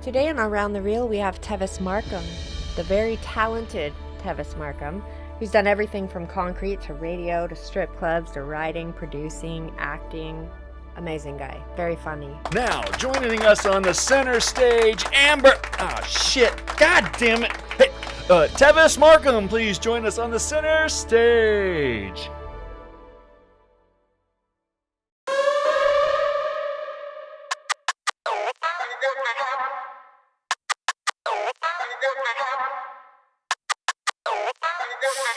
Today on Around the Reel, we have Tevis Marcum, the very talented Tevis Marcum, who's done everything from concrete to radio to strip clubs to writing, producing, acting. Amazing guy. Very funny. Now, joining us on the center stage, Amber... Ah, shit. God damn it. Hey, Tevis Marcum, please join us on the center stage.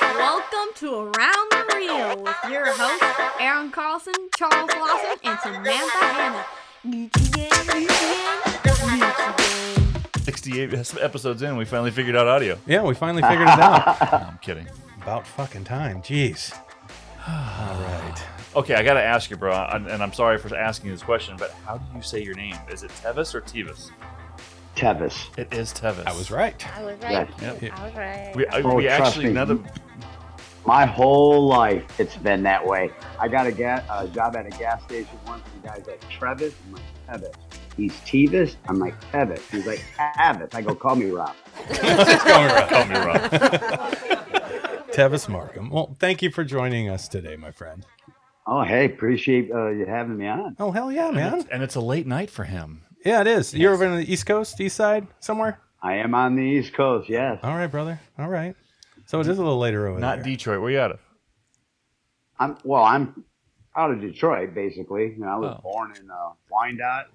Welcome to Around the Reel with your hosts, Aaron Carlson, Charles Lawson, and Samantha Hanna. Gucci gang, Gucci gang, Gucci gang. 68 episodes in, we finally figured out audio. Yeah, we finally figured it out. No, I'm kidding. About fucking time. Jeez. All right. Okay, I gotta ask you, bro, and I'm sorry for asking this question, but how do you say your name? Is it Tevis or Tevis? Tevis. It is Tevis. I was right. I was right. Yep. I was right. We trust actually, me. none of... My whole life, it's been that way. I got a job at a gas station once, and the guy's like, Trevis? I'm like, Tevis. He's Tevis? I'm like, Tevis. He's like, Tevis. I go, call me Rob. Call me Rob. Tevis Marcum. Well, thank you for joining us today, my friend. Oh, hey, appreciate you having me on. Oh, hell yeah, man. And it's a late night for him. Yeah, it is. You're over on the East Coast, East Side, somewhere? I am on the East Coast, yes. All right, brother. All right. So it is a little later over Not there. Detroit. Where you out of? I'm out of Detroit, basically. You know, I was born in Wyandotte,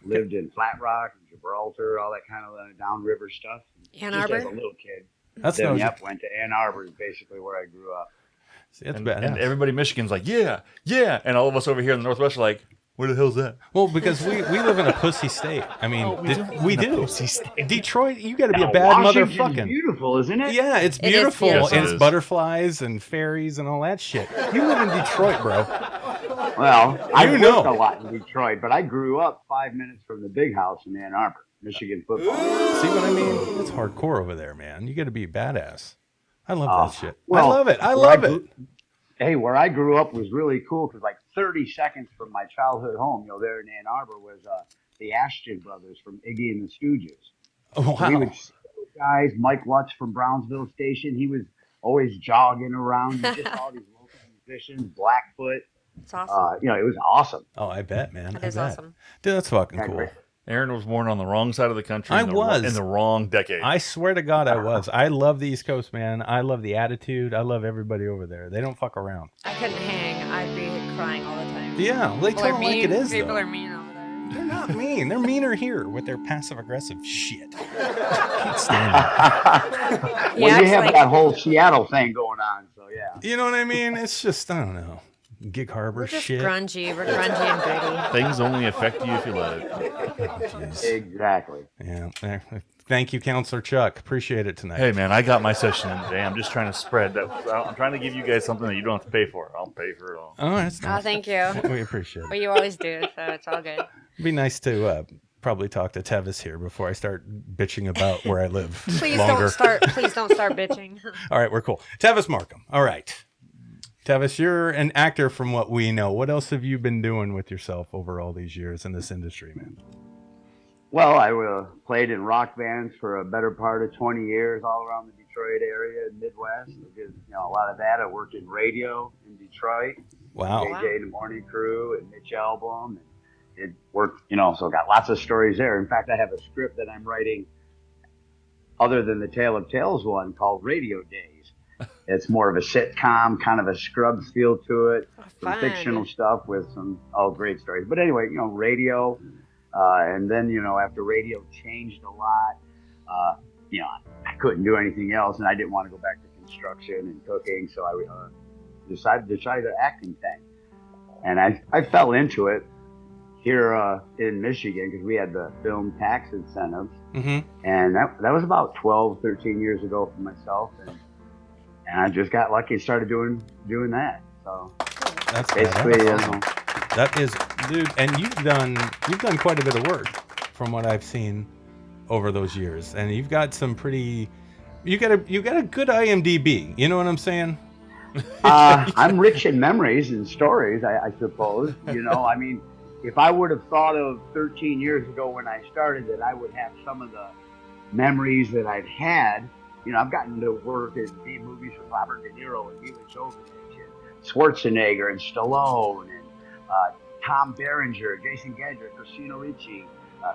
lived in Flat Rock, Gibraltar, all that kind of downriver stuff. Ann Just Arbor? as a little kid. That's Then, no. went to Ann Arbor, is basically where I grew up. It's And badass. everybody in Michigan's like, yeah. And all of us over here in the Northwest are like, where the hell's that? Well, because we live in a pussy state. I mean, we do. Pussy state. Detroit, you got to be a Now, bad Washington's motherfucking. beautiful, isn't it? Yeah, it's It is beautiful. beautiful. Yes, it and it's is. butterflies and fairies and all that shit. You live in Detroit, bro. Well, I You worked know. a lot in Detroit, but I grew up 5 minutes from the big house in Ann Arbor, Michigan football. See what I mean? It's hardcore over there, man. You got to be badass. I love that shit. well, I love it. I where love I it. Hey, where I grew up was really cool because like 30 seconds from my childhood home, there in Ann Arbor was the Ashton brothers from Iggy and the Stooges. Oh, We wow. would see those guys. Mike Lutz from Brownsville Station, he was always jogging around. Just all these local musicians, Blackfoot. It's awesome. It was awesome. Oh, I bet, man. That I is bet. awesome. Dude, that's fucking Yeah, cool. great. Aaron was born on the wrong side of the country. I in the was. in the wrong decade. I swear to God, I was. I love the East Coast, man. I love the attitude. I love everybody over there. They don't fuck around. I couldn't hang. I'd be crying all the time. Yeah, they tell them like it is, People though. are mean over there. They're not mean. They're meaner here with their passive-aggressive shit. Can't stand it. Well, Yeah, you it's have like- that whole Seattle thing going on, so yeah. You know what I mean? It's just, I don't know. Gig Harbor We're just shit. grungy. We're grungy and gritty. Things only affect you if you let it. Oh, jeez. Exactly. Yeah. There. Thank you, Counselor Chuck. Appreciate it tonight. Hey, man, I got my session in today. I'm just trying to spread that. I'm trying to give you guys something that you don't have to pay for. I'll pay for it all. Oh, that's Oh, nice. thank you. We appreciate But it. you always do, so it's all good. It'd be nice to probably talk to Tevis here before I start bitching about where I live Please longer. don't start. Please don't start bitching. All right, we're cool. Tevis Marcum. All right. Tevis, you're an actor from what we know. What else have you been doing with yourself over all these years in this industry, man? Well, I played in rock bands for a better part of 20 years all around the Detroit area and Midwest. I did a lot of that. I worked in radio in Detroit, Wow. JJ and the Morning Crew and Mitch Album. And it worked, so got lots of stories there. In fact, I have a script that I'm writing other than the Tale of Tales one called Radio Days. It's more of a sitcom, kind of a Scrubs feel to it, some Fun. fictional stuff with some great stories. But anyway, radio, and then after radio changed a lot, I couldn't do anything else, and I didn't want to go back to construction and cooking, so I decided to try the acting thing, and I fell into it here in Michigan because we had the film tax incentives, Mm-hmm. and that was about 12, 13 years ago for myself, and I just got lucky and started doing that. So That's basically, badass. That is, dude, and you've done quite a bit of work from what I've seen over those years, and you've got some pretty, you got a good IMDb. You know what I'm saying? I'm rich in memories and stories, I suppose. I mean, if I would have thought of 13 years ago when I started that I would have some of the memories that I've had, I've gotten to work in B movies with Robert De Niro and Mila Jovovich and Schwarzenegger and Stallone and Tom Berenger, Jason Gedrick, Christina Ricci,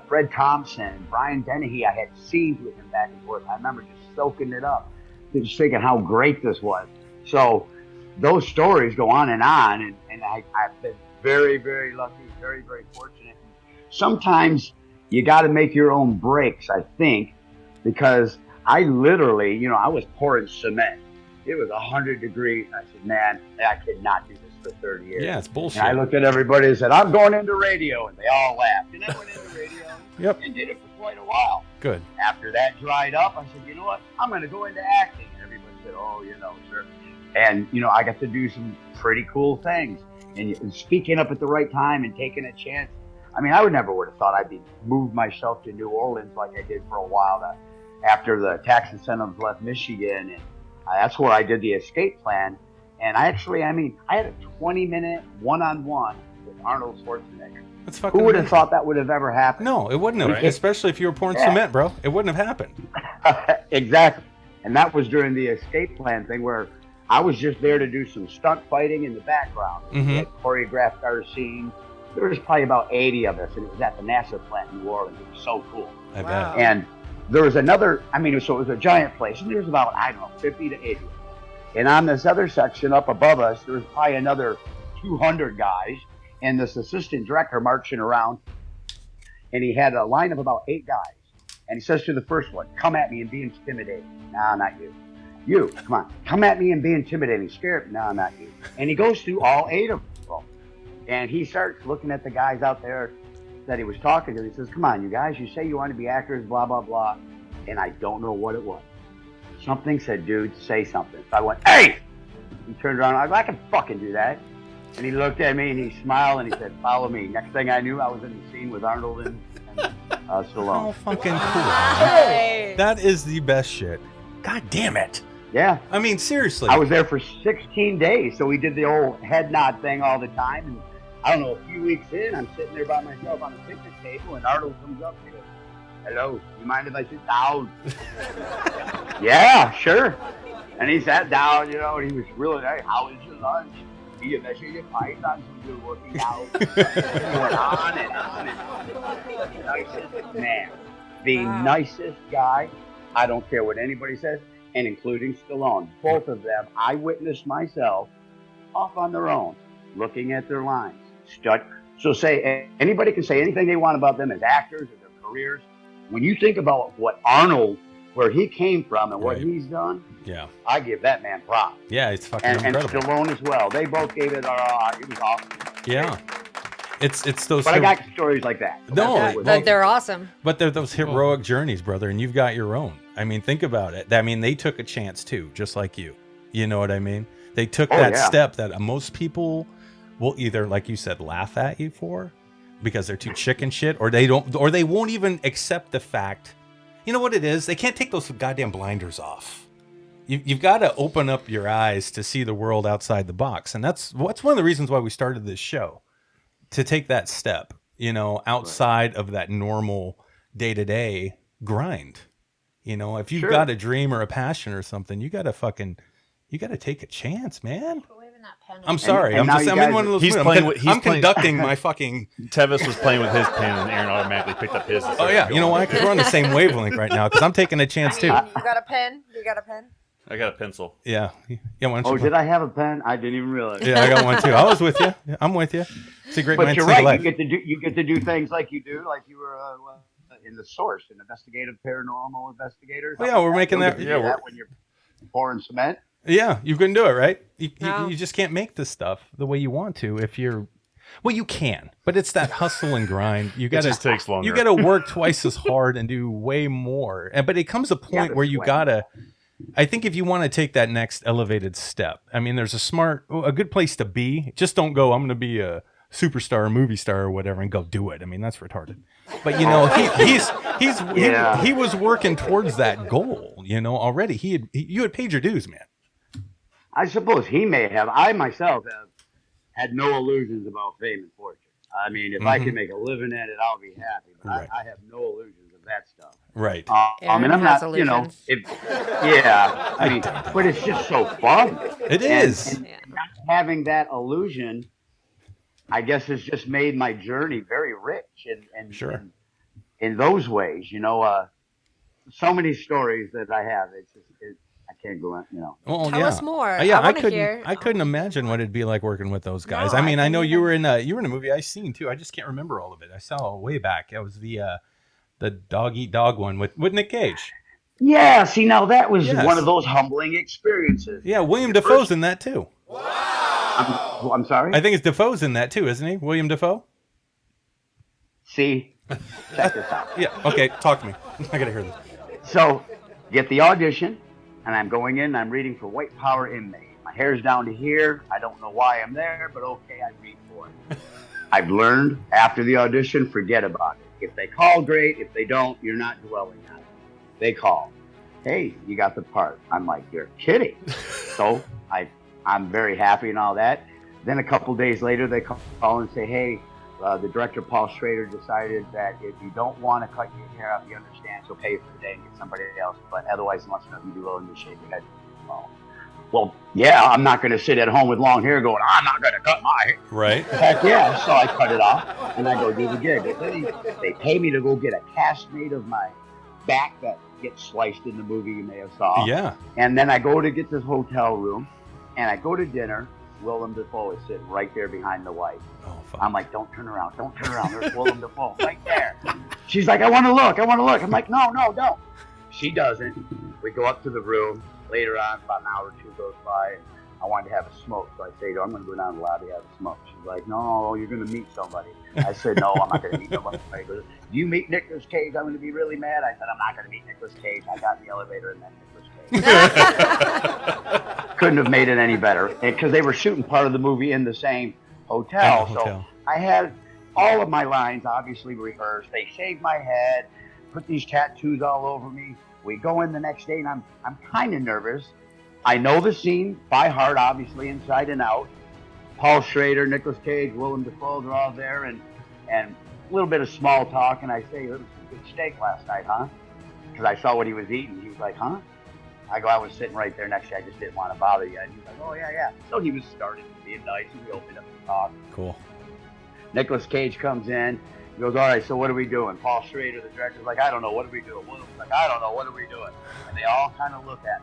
Fred Thompson, Brian Dennehy. I had scenes with him back and forth. I remember just soaking it up, just thinking how great this was. So those stories go on, and I've been very, very lucky, very, very fortunate. Sometimes you got to make your own breaks, I think, because I literally, I was pouring cement. It was 100 degrees. I said, man, I could not do this for 30 years. Yeah, it's bullshit. And I looked at everybody and said, I'm going into radio. And they all laughed. And I went into radio and did it for quite a while. Good. After that dried up, I said, you know what? I'm going to go into acting. And everybody said, oh, sure. And, I got to do some pretty cool things. And speaking up at the right time and taking a chance. I mean, I would never would have thought I'd moved myself to New Orleans like I did for a while after the tax incentives left Michigan. And that's where I did the escape plan. And I had a 20-minute one-on-one with Arnold Schwarzenegger. That's fucking Who would have amazing. thought that would have ever happened? No, it wouldn't have. Right. Especially if you were pouring cement, bro. It wouldn't have happened. Exactly. And that was during the escape plan thing where I was just there to do some stunt fighting in the background. Mhm. We had choreographed our scenes. There was probably about 80 of us, and it was at the NASA plant in New Orleans. It was so cool. I Wow. bet. And there was another, so it was a giant place, and there was about, 50 to 80. And on this other section up above us, there was probably another 200 guys, and this assistant director marching around, and he had a line of about 8 guys. And he says to the first one, come at me and be intimidating. Nah, not you. You, come on, come at me and be intimidating. Scared? No, not you. And he goes through all 8 of them. And he starts looking at the guys out there that he was talking to. He says, come on, you guys, you say you want to be actors, blah, blah, blah. And I don't know what it was. Something said, dude, say something. So I went, hey! He turned around, I can fucking do that. And he looked at me and he smiled and he said, follow me. Next thing I knew, I was in the scene with Arnold and Stallone. How fucking cool. Hey. That is the best shit. God damn it. Yeah. I mean, seriously. I was there for 16 days, so we did the old head nod thing all the time. And I don't know, a few weeks in, I'm sitting there by myself on a picnic table, and Arnold comes up and goes, hello, you mind if I sit down? Yeah, sure. And he sat down, and he was really nice. How was your lunch? You measure your pythons when you're working out. He went on and on and on. The nicest man. The nicest guy. I don't care what anybody says, and including Stallone. Both of them, I witnessed myself off on their own, looking at their lines. So anybody can say anything they want about them as actors or their careers. When you think about what Arnold, where he came from and what he's done, Yeah. I give that man props. Yeah, it's fucking And incredible. Stallone as well. They both gave it it was awesome. Yeah. It's those. But I got stories like that. So No, that's what it well- was. They're awesome. But they're those heroic journeys, brother, and you've got your own. I mean, think about it. I mean, they took a chance too, just like you. You know what I mean? They took that step that most people will either, like you said, laugh at you for because they're too chicken shit, or they won't even accept the fact. You know what it is? They can't take those goddamn blinders off. You've got to open up your eyes to see the world outside the box, and that's one of the reasons why we started this show, to take that step, outside of that normal day-to-day grind. If you've got a dream or a passion or something, you got to take a chance, man. I'm sorry. And now I'm in one of those. He's moods. playing with- he's I'm playing- conducting my fucking. Tevis was playing with his pen, and Aaron automatically picked up his. Oh yeah, you know why? Because we're on the same wavelength right now. Because I'm taking a chance too. You got a pen? You got a pen? I got a pencil. Yeah. Why don't you Oh, did I have a pen? I didn't even realize. Yeah, I got one too. I was with you. I'm with you. It's a great But mind. you're Think right. alike. You get to do things like you do, like you were in the Source, an investigative paranormal investigator. Oh, yeah, we're making that. Yeah, when you're pouring cement. Yeah, you couldn't do it, right? No. You just can't make this stuff the way you want to if you're. Well, you can, but it's that hustle and grind. You got It just takes longer. You got to work twice as hard and do way more. But it comes a point where you gotta. I think if you want to take that next elevated step, I mean, there's a good place to be. Just don't go, I'm going to be a superstar, or movie star, or whatever, and go do it. I mean, that's retarded. But he was working towards that goal. Already. You had paid your dues, man. I suppose he may have. I myself have had no illusions about fame and fortune. I mean, if I can make a living at it, I'll be happy. But Right. I have no illusions of that stuff. Right. Aaron And I'm has not, illusions. yeah. I mean, but it's just so fun. It is. And not having that illusion, I guess, has just made my journey very rich and Sure. in those ways. So many stories that I have. I can't go on. Well, Tell us more. Yeah, I wanna couldn't. hear. I couldn't imagine what it'd be like working with those guys. No, I I mean, I know couldn't you were in a movie I seen too. I just can't remember all of it. I saw way back. It was the dog eat dog one with Nick Cage. Yeah. See, now that was Yes. one of those humbling experiences. Yeah, William Dafoe's in that too. I'm sorry. I think it's Dafoe's in that too, isn't he? William Dafoe. See, check this out. Yeah. Okay, talk to me. I gotta hear this. So, get the audition, and I'm going in, and I'm reading for white power inmate. My hair's down to here. I don't know why I'm there, but okay, I read for it. I've learned after the audition, forget about it. If they call, great. If they don't, you're not dwelling on it. They call. Hey, you got the part. I'm like, you're kidding. So I'm very happy and all that. Then a couple days later, they call and say, hey, the director, Paul Schrader, decided that if you don't want to cut your hair off, you understand, so pay for the day and get somebody else. But otherwise, he wants to know if you do well in the shave your head. Well, yeah, I'm not going to sit at home with long hair going, I'm not going to cut my hair. Right. Heck yeah. So I cut it off and I go do the gig. But then they pay me to go get a cast made of my back that gets sliced in the movie you may have saw. Yeah. And then I go to get this hotel room and I go to dinner. Willem Dafoe is sitting right there behind the wife. Oh, fuck. I'm like, don't turn around. Don't turn around. There's Willem Dafoe right there. She's like, I want to look. I'm like, no, don't. She doesn't. We go up to the room. Later on, about an hour or two goes by, and I wanted to have a smoke. So I say to her, I'm going to go down to the lobby and have a smoke. She's like, no, you're going to meet somebody. I said, no, I'm not going to meet nobody. She goes, do you meet Nicolas Cage? I'm going to be really mad. I said, I'm not going to meet Nicolas Cage. I got in the elevator and met Nicolas Cage. Couldn't have made it any better. Because they were shooting part of the movie in the same hotel. So I had all of my lines obviously rehearsed. They shaved my head, put these tattoos all over me. We go in the next day, and I'm kind of nervous. I know the scene by heart, obviously, inside and out. Paul Schrader, Nicolas Cage, Willem Dafoe, they're all there, and a little bit of small talk. And I say, it was a good steak last night, huh? Because I saw what he was eating. He was like, huh? I go, I was sitting right there next to you. I just didn't want to bother you. And he's like, oh, yeah. So he was starting to be nice, and we opened up the talk. Cool. Nicolas Cage comes in. He goes, all right, so what are we doing? Paul Schrader, the director's like, I don't know, what are we doing? William's like, I don't know, what are we doing? And they all kind of look at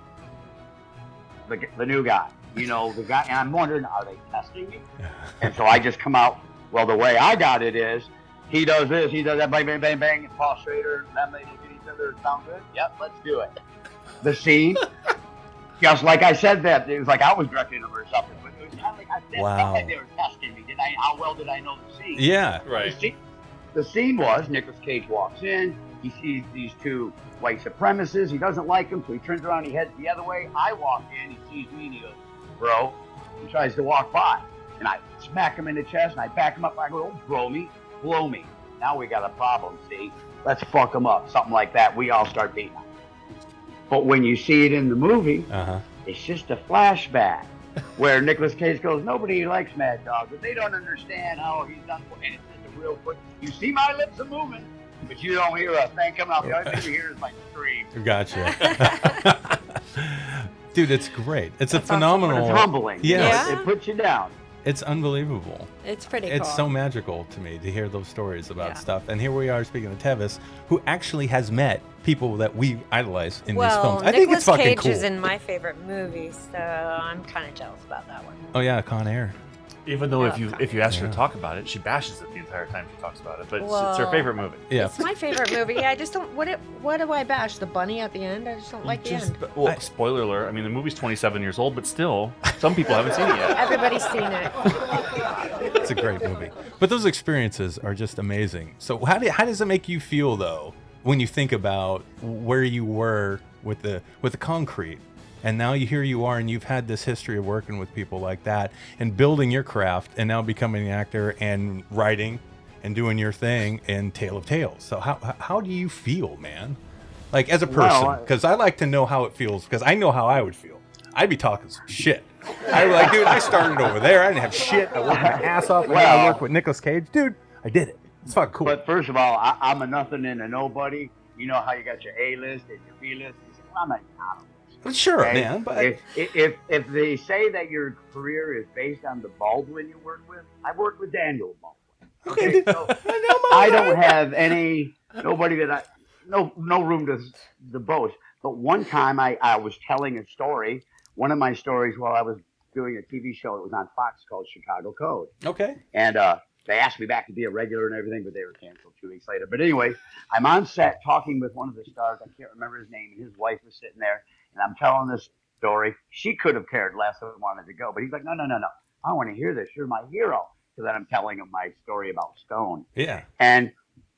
me. The new guy, the guy, and I'm wondering, are they testing me? And so I just come out, well, the way I got it is, he does this, he does that, bang, bang, bang, bang, and Paul Schrader, them, they do each other, sound good? Yep, let's do it. The scene, just like I said that, it was like I was directing them or something, but it was kind of like, I felt like they were testing me. How well did I know the scene? Yeah. Right. The scene was Nicolas Cage walks in, he sees these two white supremacists, he doesn't like them, so he turns around, he heads the other way. I walk in, he sees me, and he goes, bro, he tries to walk by. And I smack him in the chest, and I back him up, I go, oh, blow me. Now we got a problem, see? Let's fuck him up, something like that. We all start beating him. But when you see it in the movie, it's just a flashback. Where Nicolas Cage goes, nobody likes Mad Dog, but they don't understand how he's done. And it's just a real quick. You see my lips are moving, but you don't hear a thing coming out. The only thing you hear is my scream. Gotcha. Dude, it's great. It's a phenomenal. It's humbling. Yes. It puts you down. It's unbelievable. It's pretty cool. It's so magical to me to hear those stories about stuff. And here we are speaking of Tevis, who actually has met people that we idolize in these films. I think it's fucking Cage cool. is in my favorite movie, so I'm kind of jealous about that one. Oh yeah, Con Air. Even though if you ask her to talk about it, she bashes it the entire time she talks about it. But it's her favorite movie. Yeah. It's my favorite movie. I just don't. What do I bash? The bunny at the end? I just don't like the end. Well, spoiler alert. I mean, the movie's 27 years old, but still, some people haven't seen it yet. Everybody's seen it. It's a great movie. But those experiences are just amazing. So how does it make you feel though when you think about where you were with the concrete? And now here you are, and you've had this history of working with people like that and building your craft, and now becoming an actor and writing and doing your thing in Tale of Tales. So how do you feel, man? Like as a person, because I like to know how it feels, because I know how I would feel. I'd be talking some shit. I'd be like, dude, I started over there. I didn't have shit. I worked my ass off. I worked with Nicolas Cage. Dude, I did it. It's fucking cool. But first of all, I'm a nothing and a nobody. You know how you got your A list and your B list? Well, I'm not on a list. Sure, Okay? man. But If they say that your career is based on the Baldwin you work with, I work with Daniel Baldwin. Okay, so I don't have nobody that no room to boast. But one time I was telling a story, one of my stories while I was doing a TV show. It was on Fox called Chicago Code. Okay. And they asked me back to be a regular and everything, but they were canceled 2 weeks later. But anyway, I'm on set talking with one of the stars. I can't remember his name. And his wife was sitting there, and I'm telling this story. She could have cared less and wanted to go, but he's like, no. I want to hear this. You're my hero. So then I'm telling him my story about Stone. Yeah. And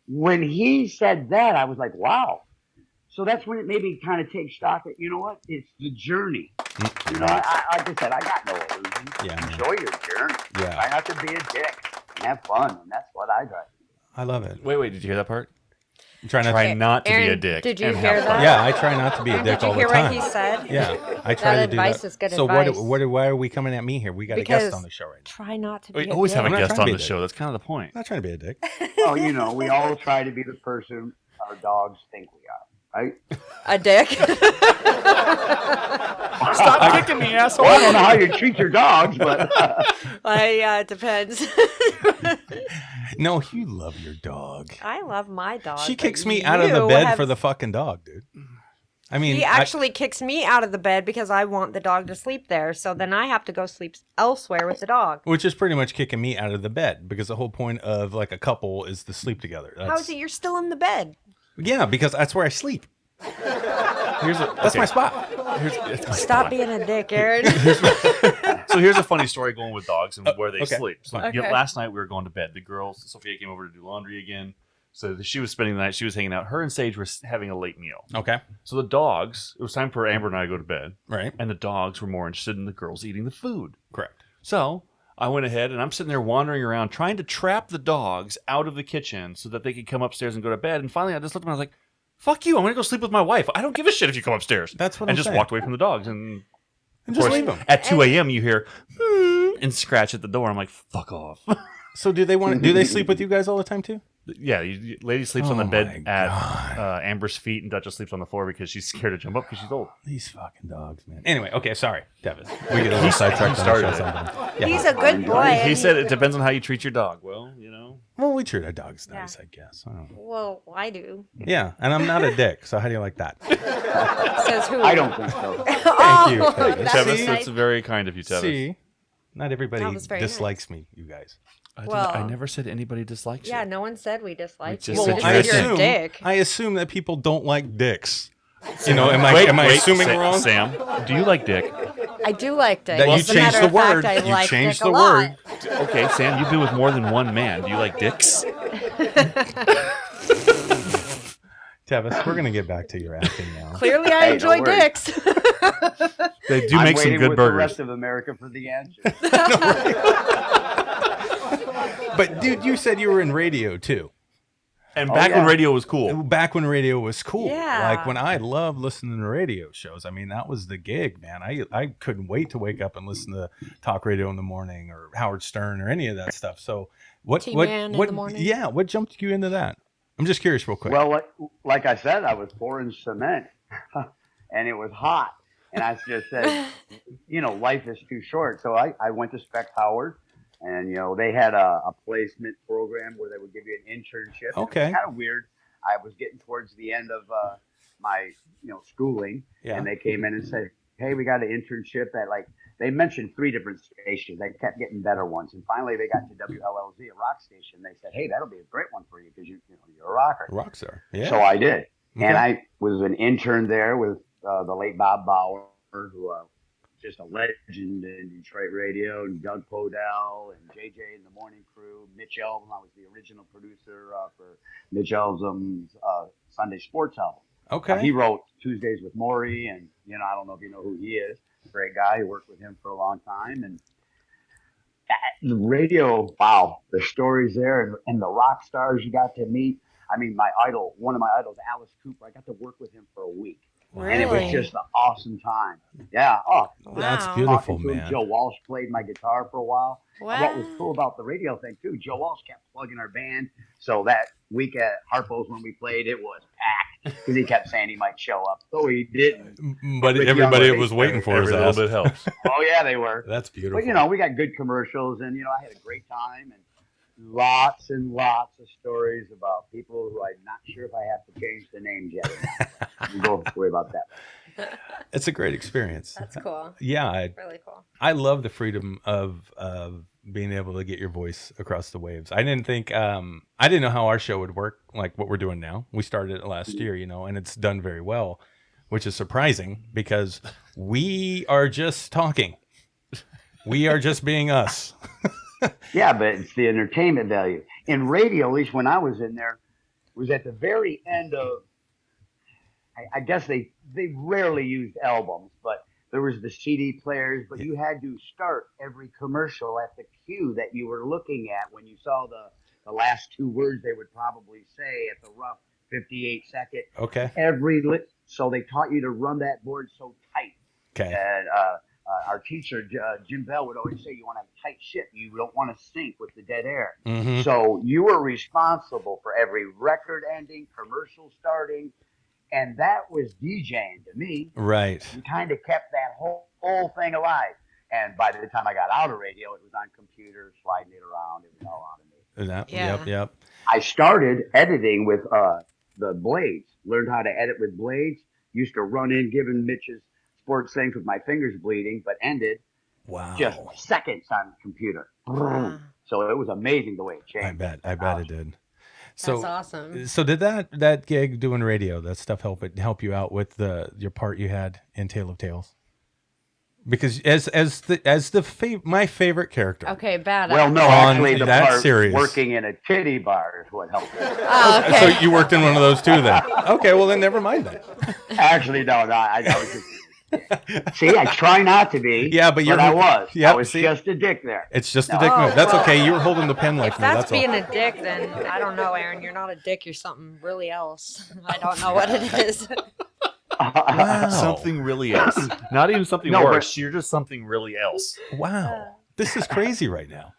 when he said that, I was like, wow. So that's when it made me kind of take stock that, you know what? It's the journey. You know, like I said, I got no illusions. Yeah, enjoy your journey. Yeah. Try not to be a dick and have fun. And that's what I try. I love it. Wait, did you hear that part? Try not to be a Aaron, dick. did you and hear have fun. that? Yeah, I try not to be a dick Did you all the hear time. what he said? Yeah, I try That to do advice that. is good so advice. why are we coming at me here? We got a Because guest on the show right now. Try not to be We a always have a dick. I'm not guest trying to on be the a show. That's kind of the point. I'm not trying to be a dick. Well, you know, we all try to be the person our dogs think we are, right? A dick. Stop kicking me, asshole. Well, I don't know how you treat your dogs, but Depends. No, you love your dog. I love my dog. She but kicks me out of the you bed have- for the fucking dog, dude. I mean, He actually kicks me out of the bed because I want the dog to sleep there. So then I have to go sleep elsewhere with the dog. which is pretty much kicking me out of the bed because the whole point of like a couple is to sleep together. How is it you're still in the bed? Yeah, because that's where I sleep. That's my spot. Stop being a dick, Aaron. So here's a funny story going with dogs and where they okay. sleep. So Okay. last night we were going to bed. The girls, Sophia came over to do laundry again. So she was spending the night. She was hanging out. Her and Sage were having a late meal. Okay. So the dogs, it was time for Amber and I to go to bed. Right. And the dogs were more interested in the girls eating the food. Correct. So I went ahead and I'm sitting there wandering around trying to trap the dogs out of the kitchen so that they could come upstairs and go to bed. And finally I just looked at them and I was like, fuck you. I'm going to go sleep with my wife. I don't give a shit if you come upstairs. That's what and I'm just saying. walked away from the dogs. And just course, leave them. At 2 a.m. you hear and scratch at the door. I'm like, fuck off. So do they sleep with you guys all the time too? Yeah, lady sleeps on the Oh bed my at Amber's feet, and Duchess sleeps on the floor because she's scared to jump up because she's old. These fucking dogs, man. Anyway, okay, sorry, Tevis. We get a little sidetracked on started the show it. sometimes. Yeah. He's a good boy. He and said it depends on how you treat your dog. Well, you know. Well, we treat our dogs Yeah. nice, I guess. I don't know. Well, I do. Yeah, and I'm not a dick, so how do you like that? Says who? I don't think so. Thank you, Oh, Tevis. that's Tevis, See? nice. that's very kind of you, Tevis. See, not everybody That was very dislikes me, you guys. Well- I never said anybody dislikes you. Yeah, no one said we disliked We you. just We said just you're said a you're a dick. I assume that people don't like dicks. You know, am Wait, I assuming wrong? Sam, do you like dick? I do like dick. That you As a changed matter the of fact, word. I You like changed dick the a lot. word. Okay, Sam, you've been with more than one man. Do you like dicks? Tevis, we're gonna get back to your acting now. Clearly, I Hey, enjoy don't worry. dicks. They do I'm make some waiting good with burgers. the rest of America for the answer. But dude, you said you were in radio too. And Oh, back when yeah. radio was cool. Back when radio was cool. Yeah. Like when I loved listening to radio shows. I mean, that was the gig, man. I couldn't wait to wake up and listen to talk radio in the morning or Howard Stern or any of that stuff. So what T-Man in what the morning. yeah, what jumped you into that? I'm just curious real quick. Well, like I said, I was pouring cement, and it was hot. And I just said, you know, life is too short. So I went to Spec Howard, and, you know, they had a placement program where they would give you an internship. Okay. It was kind of weird. I was getting towards the end of my, you know, schooling, Yeah. and they came in and said, hey, we got an internship at, like, they mentioned 3 different stations. They kept getting better ones. And finally they got to WLLZ, a rock station. They said, hey, that'll be a great one for you because you're a rocker. Rock star. Yeah. So I did. Okay. And I was an intern there with the late Bob Bauer, who just a legend in Detroit radio, and Doug Podell and JJ in the morning crew, Mitch Elvin. I was the original producer for Mitch Elvin's Sunday sports album. Okay. He wrote Tuesdays with Maury, and, you know, I don't know if you know who he is. Great guy. He worked with him for a long time. And the radio, wow, the stories there and the rock stars you got to meet. I mean, my idol, one of my idols, Alice Cooper, I got to work with him for a week. And it was Really? just an awesome time. Yeah. Oh, That's Wow. beautiful, talking to him. man. Joe Walsh played my guitar for a while. And what was Wow. cool about the radio thing too, Joe Walsh kept plugging our band. So that week at Harpo's when we played, it was packed because he kept saying he might show up. So he didn't. But Rick everybody Young, was waiting for Every his little ass. bit helps. Oh yeah, they were. That's beautiful. But you know, we got good commercials, and you know, I had a great time, and lots and lots of stories about people who I'm not sure if I have to change the names yet. We don't worry about that. It's a great experience. That's cool. Yeah, Really cool. I love the freedom of being able to get your voice across the waves. I didn't think I didn't know how our show would work, like what we're doing now. We started it last year, you know, and it's done very well, which is surprising because we are just talking. We are just being us. Yeah, but it's the entertainment value. In radio, at least when I was in there, was at the very end of, I guess they rarely used albums, but there was the CD players, but you had to start every commercial at the cue that you were looking at when you saw the last two words they would probably say at the rough 58-second. Okay. So they taught you to run that board so tight. Okay. And our teacher, Jim Bell, would always say, you want to have tight ship. You don't want to sink with the dead air. Mm-hmm. So you were responsible for every record ending, commercial starting, and that was DJing to me. Right. You kind of kept that whole thing alive. And by the time I got out of radio, it was on computers, sliding it around. It was all automated. Yeah. Yep. I started editing with the blades. Learned how to edit with blades. Used to run in giving Mitch's sports things with my fingers bleeding, but ended Wow. just seconds on the computer. Wow. So it was amazing the way it changed. I bet it did. So, That's awesome. So did that gig doing radio, that stuff help you out with your part you had in Tale of Tales? Because my favorite character. Okay, bad. Well, no, On actually, the that part series. working in a titty bar is what helped. Oh, okay. So you worked in one of those too, then? Okay, well then never mind that. Actually, no, I was just. See, I try not to be. Yeah, but I was. Yep, I was just a dick there. It's just a No. dick move. That's well, okay. You were holding the pen like If me. that's That's all. being a dick, then I don't know, Aaron. You're not a dick. You're something really else. I don't know what it is. Wow. Something really else. Not even something No, worse. You're just something really else. Wow. This is crazy right now.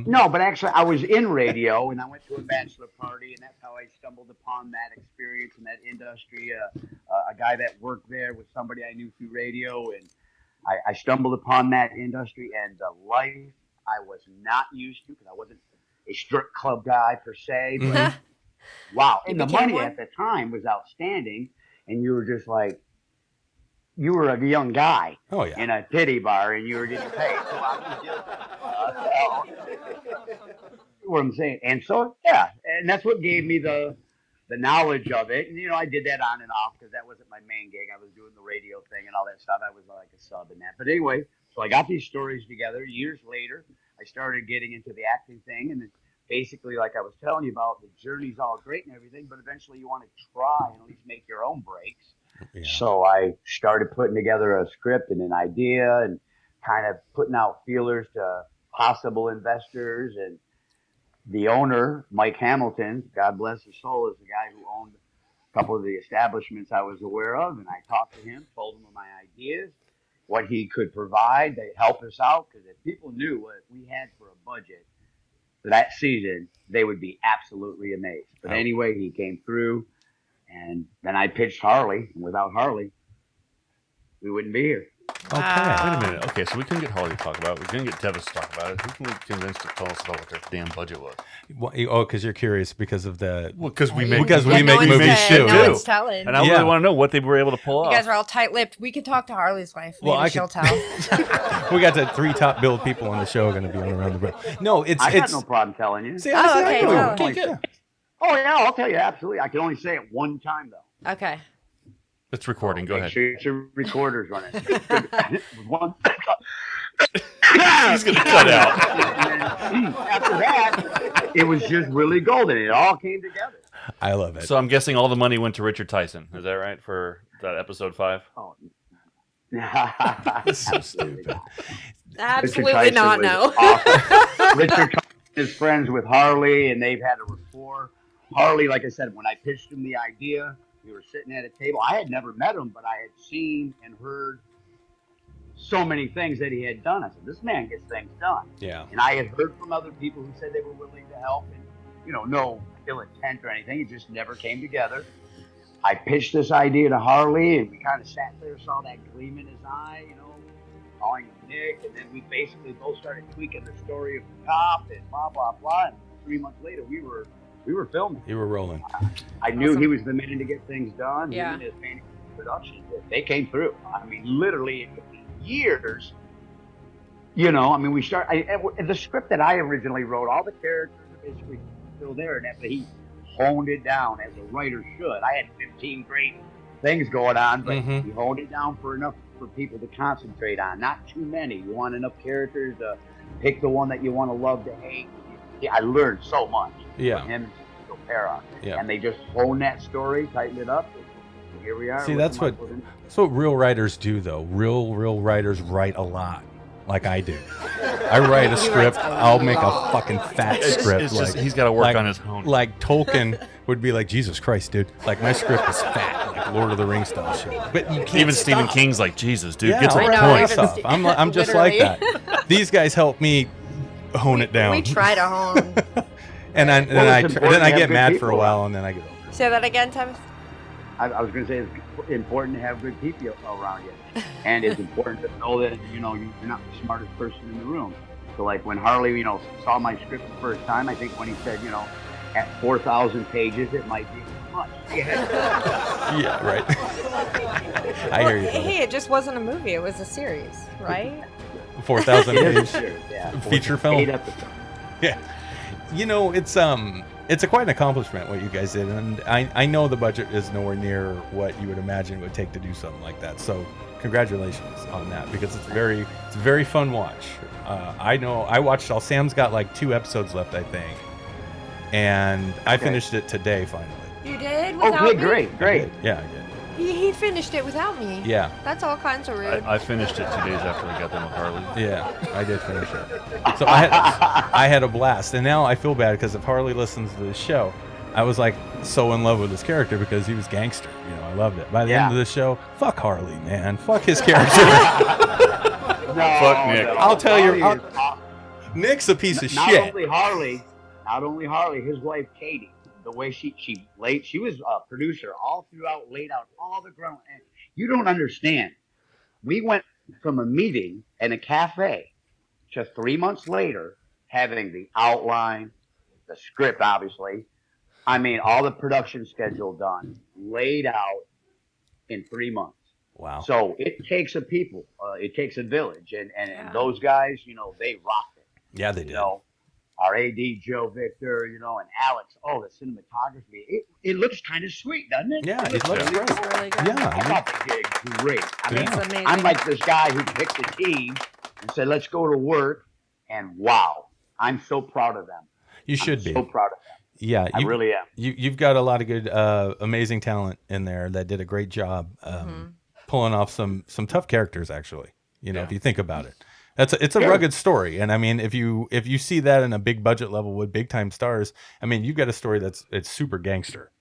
No, but actually, I was in radio, and I went to a bachelor party, and that's how I stumbled upon that experience in that industry. A guy that worked there was somebody I knew through radio, and I stumbled upon that industry and the life I was not used to because I wasn't a strip club guy per se. But wow, and You the became money one? at the time was outstanding, and you were just like, you were a young guy Oh yeah. in a titty bar, and you were getting paid. So I was just, what I'm saying, and so yeah, and that's what gave me the knowledge of it. And you know, I did that on and off because that wasn't my main gig. I was doing the radio thing and all that stuff. I was like a sub in that. But anyway, so I got these stories together. Years later, I started getting into the acting thing, and then basically, like I was telling you about, the journey's all great and everything, but eventually you want to try and at least make your own breaks. Yeah. So I started putting together a script and an idea and kind of putting out feelers to possible investors. And the owner, Mike Hamilton, God bless his soul, is the guy who owned a couple of the establishments I was aware of. And I talked to him, told him of my ideas, what he could provide. They help us out because if people knew what we had for a budget for that season, they would be absolutely amazed. But anyway, he came through. And then I pitched Harley, and without Harley, we wouldn't be here. Okay. Wait a minute. Okay, so we couldn't get Harley to talk about it. We couldn't get Tevis to talk about it. Who can we convince to tell us about what their damn budget was? Oh, because you're curious because of the. Well, because we make- make Because we Yeah, make no one's movies said, too. No one's telling. And I Yeah. really want to know what they were able to pull You off. guys are all tight-lipped. We could talk to Harley's wife. Maybe Well, I she'll could- tell. We got the 3 top billed people on the show going to be on around the room. No, it's I got no problem telling you. See, Oh, see, okay, know. tell Okay, us. good. Oh, yeah, I'll tell you, absolutely. I can only say it one time, though. Okay. It's recording. Go Make ahead. sure your recorder's running. One. He's going to cut out. And then, after that, it was just really golden. It all came together. I love it. So I'm guessing all the money went to Richard Tyson. Is that right for that episode 5? Oh. It's so stupid. Absolutely not, no. Awesome. Richard Tyson is friends with Harley, and they've had a rapport. Harley, like I said, when I pitched him the idea, We were sitting at a table. I had never met him, but I had seen and heard so many things that he had done. I said, this man gets things done. Yeah. And I had heard from other people who said they were willing to help, and no ill intent or anything. It just never came together. I pitched this idea to Harley, and we kind of sat there, saw that gleam in his eye, calling him Nick, and then we basically both started tweaking the story of the cop and blah blah blah. And 3 months later, we were filming. You were rolling. I knew he was the man to get things done. Yeah. Him and his painting production, they came through. I mean, literally, it took me years. We the script that I originally wrote, all the characters are basically still there, but he honed it down as a writer should. I had 15 great things going on, but he honed it down for enough for people to concentrate on. Not too many. You want enough characters to pick the one that you want to love to hate. Yeah, I learned so much from him and Cecil Para. Yeah. And they just honed that story, tightened it up, and here we are. See, that's what real writers do, though. Real writers write a lot, like I do. I write a script. I'll make a fucking fat script. It's just, he's got to work on his own. Like Tolkien would be like, Jesus Christ, dude. Like, my script is fat, like Lord of the Rings style shit. But you can't Even stop. Stephen King's like, Jesus, dude, Yeah, get to I'll the write point. stuff. I'm just like that. These guys help me hone it down. We try to hone. and then I get mad for a while, and then I get over it. Say that again, Tevis. I was going to say it's important to have good people around you, and it's important to know that you're not the smartest person in the room. So like when Harley saw my script the first time, I think when he said at 4,000 pages it might be too much. Yeah, right. I hear you. Hey, it just wasn't a movie; it was a series, right? 4,000 page Yeah, feature film. 8 episodes. Yeah, it's quite an accomplishment what you guys did, and I know the budget is nowhere near what you would imagine it would take to do something like that. So congratulations on that, because it's a very fun watch. I know I watched all. Sam's got like 2 episodes left, I think, and I finished it today finally. You did? Oh, Without good, me? great. Yeah, I did. He finished it without me. Yeah. That's all kinds of rude. I finished it 2 days after I got done with Harley. Yeah, I did finish it. So I had a blast, and now I feel bad because if Harley listens to this show, I was like so in love with his character because he was gangster. I loved it. By the end of the show, fuck Harley, man, fuck his character. Fuck Nick. I'll tell you, Nick's a piece of shit. Not only Harley, his wife Katie. The way she was a producer all throughout, laid out all the ground. And you don't understand. We went from a meeting in a cafe to 3 months later having the outline, the script, obviously. I mean, all the production schedule done, laid out in 3 months. Wow. So it takes a people. It takes a village. And those guys, they rocked it. Yeah, they did. Our AD, Joe Victor, and Alex. Oh, the cinematography. It looks kind of sweet, doesn't it? Yeah, it looks great. It's really good. Yeah. I thought they did great. I mean, It's amazing. I'm like this guy who picked a team and said, let's go to work. And wow, I'm so proud of them. You should be. So proud of them. Yeah, I really am. You've got a lot of good, amazing talent in there that did a great job pulling off some tough characters, actually. If you think about it. It's a rugged story, and I mean, if you see that in a big budget level with big time stars, I mean, you've got a story it's super gangster.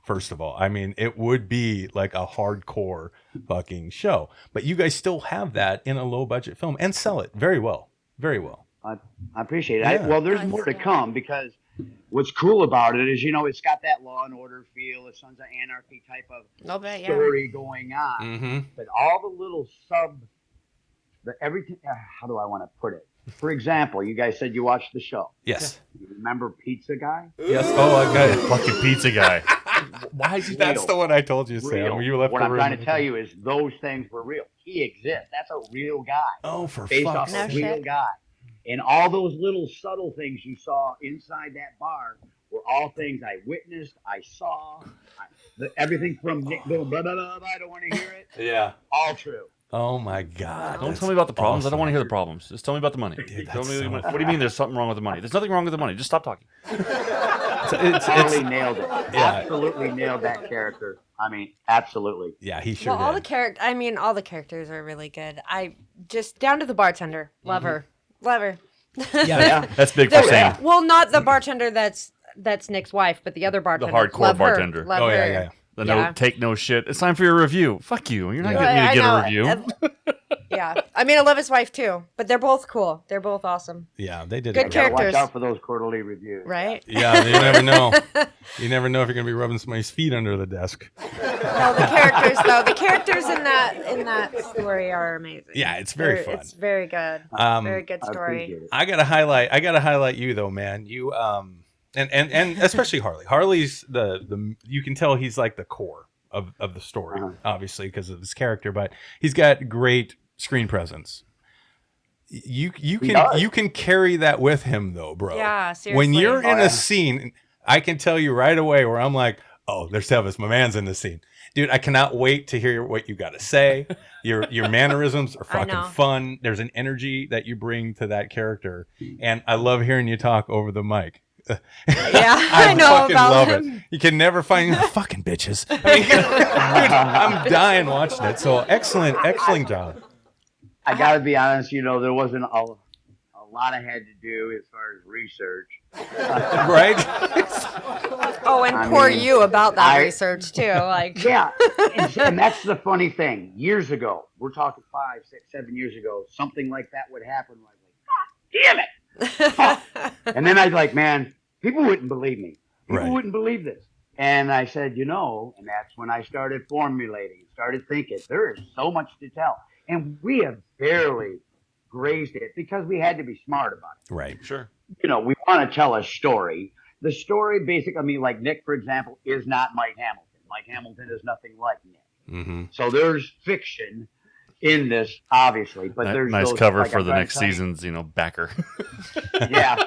First of all, I mean, it would be like a hardcore fucking show, but you guys still have that in a low budget film and sell it very well, very well. I appreciate it. Yeah. Well, there's more to come because what's cool about it is, it's got that Law and Order feel, a Sons of Anarchy type of story going on, Mm-hmm. but all the little everything. How do I want to put it? For example, you guys said you watched the show. Yes. You remember Pizza Guy? Yes. Oh, I got it. Fucking pizza guy. Why is that's the one I told you, Sam? Real. You left What the I'm room. trying to tell you is those things were real. He exists. That's a real guy. Oh, for Based fuck's off a sake. real guy. And all those little subtle things you saw inside that bar were all things I witnessed, I saw. Everything from Nick going, blah, blah, blah, I don't want to hear it. Yeah. All true. Oh my God. Don't that's tell me about the problems. I don't awesome. want to hear the problems. Just tell me about the money. Dude, Tell that's me so what do you mean there's something wrong with the money? There's nothing wrong with the money. Just stop talking. Harley nailed it. Yeah. Absolutely nailed that character. I mean, absolutely. Yeah, he sure Well, all the did. all the characters are really good. I just down to the bartender. Love her. Yeah. That's big for Sam. Well, not the bartender that's Nick's wife, but the other bartender. hardcore Love her. bartender. Love Oh, her. yeah. The Yeah. no take no shit. It's time for your review. Fuck you. You're not Yeah. getting me to I get know. a review. Yeah. I mean, I love his wife too, but they're both cool. They're both awesome. Yeah, they did. Good it. Gotta watch characters. out for those quarterly reviews. Right? Yeah, you never know. You never know if you're gonna be rubbing somebody's feet under the desk. No, the characters though. The characters in that story are amazing. Yeah, it's very fun. It's very good. Very good I story. appreciate it. I gotta highlight you though, man. You and especially Harley. Harley's the you can tell he's like the core of the story, obviously because of his character, but he's got great screen presence. You can carry that with him though, bro. Yeah, seriously. When you're in a scene, I can tell you right away where I'm like, oh, there's Tevis, my man's in the scene. Dude, I cannot wait to hear what you got to say. Your mannerisms are I know. fucking fun. There's an energy that you bring to that character, and I love hearing you talk over the mic. Yeah, I know fucking about love him. it. You can never find fucking bitches. I mean, dude, I'm dying watching it. So excellent job. I gotta be honest, there wasn't a lot I had to do as far as research. Right? Oh, and I poor mean, you about that I- research too. Like, Yeah, and that's the funny thing. Years ago, we're talking 5, 6, 7 years ago, something like that would happen. Like, God damn it! And then I'd like, man, people wouldn't believe me. People Right. wouldn't believe this. And I said, and that's when I started formulating, started thinking, there is so much to tell. And we have barely grazed it because we had to be smart about it. Right. Sure. We want to tell a story. The story basically, like Nick, for example, is not Mike Hamilton. Mike Hamilton is nothing like Nick. Mm-hmm. So there's fiction in this, obviously. But there's Nice those, cover like for I'm the trying next to tell you. season's, backer. Yeah,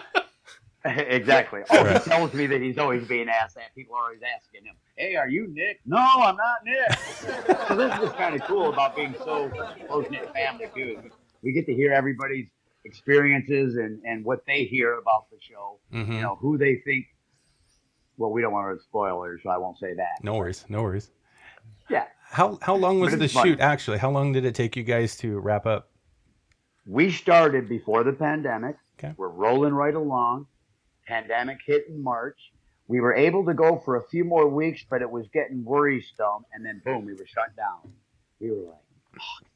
exactly. Oh, Right. he tells me that he's always being asked that. People are always asking him, hey, are you Nick? No, I'm not Nick. So this is kind of cool about being such a close-knit family, too. We get to hear everybody's experiences and what they hear about the show, Mm-hmm. who they think. Well, we don't want to spoilers, so I won't say that. No worries. Yeah. How long was But the it's fun. shoot actually? How long did it take you guys to wrap up? We started before the pandemic. Okay. We're rolling right along. Pandemic hit in March. We were able to go for a few more weeks, but it was getting worrisome. And then boom, we were shut down. We were like, fuck.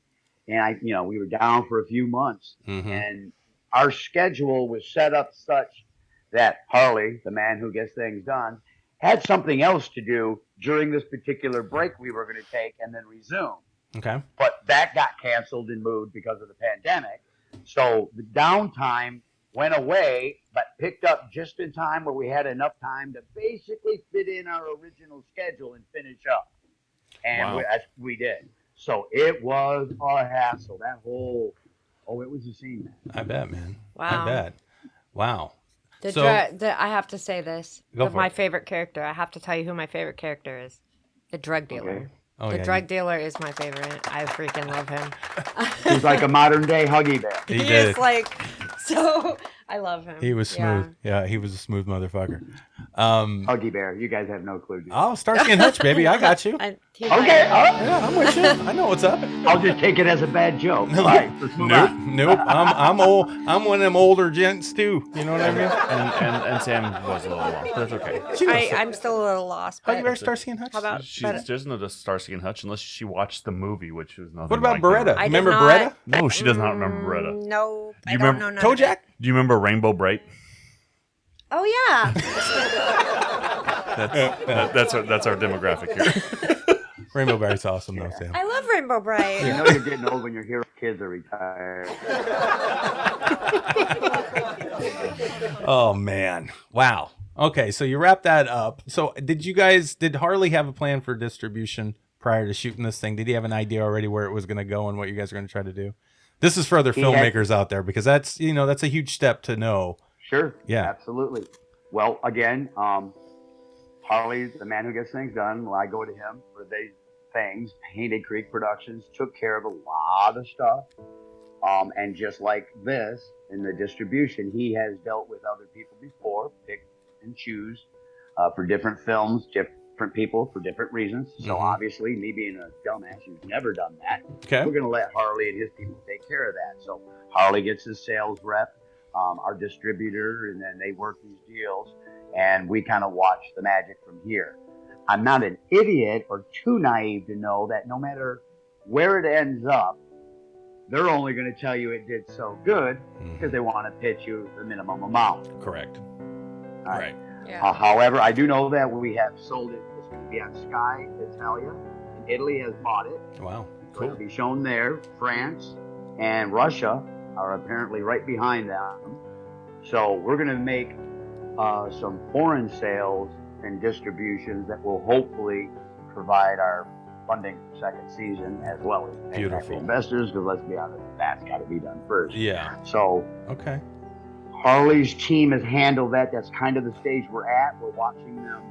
And we were down for a few months. Mm-hmm. And our schedule was set up such that Harley, the man who gets things done, had something else to do during this particular break we were going to take and then resume. Okay. But that got canceled and moved because of the pandemic. So the downtime went away, but picked up just in time where we had enough time to basically fit in our original schedule and finish up. And Wow. we did. So it was a hassle. That whole, it was a scene, man. I bet, man. Wow. I bet. Wow. I have to say this. Go for My it. favorite character. I have to tell you who my favorite character is. The drug dealer. Okay. Oh, The yeah, drug dealer is my favorite. I freaking love him. He's like a modern day Huggy Bear. He He did. is like so. I love him. He was Yeah. smooth. Yeah, he was a smooth motherfucker. Huggy Bear. You guys have no clue. Do you? Oh, Starsky and Hutch, baby. I got you. He's Okay, all right. Yeah, I'm with you. I know what's up. I'll just take it as a bad joke. All right, let's move Nope, on. nope. I'm old. I'm one of them older gents too. You know what I mean? and Sam was a little lost, but that's okay. She knows. I'm still a little lost. How But you wear Starsky and Hutch? how about? She but doesn't know the Starsky and Hutch unless she watched the movie, which was nothing. What about like Beretta? that. I did Remember not- Beretta? No, she does not remember Beretta. No, I You don't remember know none of it. Kojak? Do you remember Rainbow Bright? Oh yeah. That's our demographic here. Rainbow Barry's awesome though, Sam. I love Rainbow Bright. You know you're getting old when your hero kids are retired. Oh man. Wow. Okay, so you wrapped that up. So did Harley have a plan for distribution prior to shooting this thing? Did he have an idea already where it was going to go and what you guys are going to try to do? This is for other He had- filmmakers out there because that's a huge step to know. Sure. Yeah. Absolutely. Well, again, Harley's the man who gets things done. Well, I go to him for these things. Painted Creek Productions took care of a lot of stuff. And just like this, in the distribution, he has dealt with other people before, pick and choose for different films, different people for different reasons. So Mhm. obviously, me being a dumbass who's never done that, Okay. we're going to let Harley and his people take care of that. So Harley gets his sales rep, our distributor, and then they work these deals, and we kind of watch the magic from here. I'm not an idiot or too naive to know that no matter where it ends up, they're only going to tell you it did so good because they want to pitch you the minimum amount. Correct. All right. Yeah. However, I do know that we have sold it. It's going to be on Sky Italia, and Italy has bought it. Wow. So it'll be shown there. France and Russia are apparently right behind them. So we're going to make some foreign sales and distributions that will hopefully provide our funding for second season, as well as paying back the Beautiful. investors, because let's be honest, that's got to be done first. Yeah. So Okay. Harley's team has handled that. That's kind of the stage we're at. We're watching them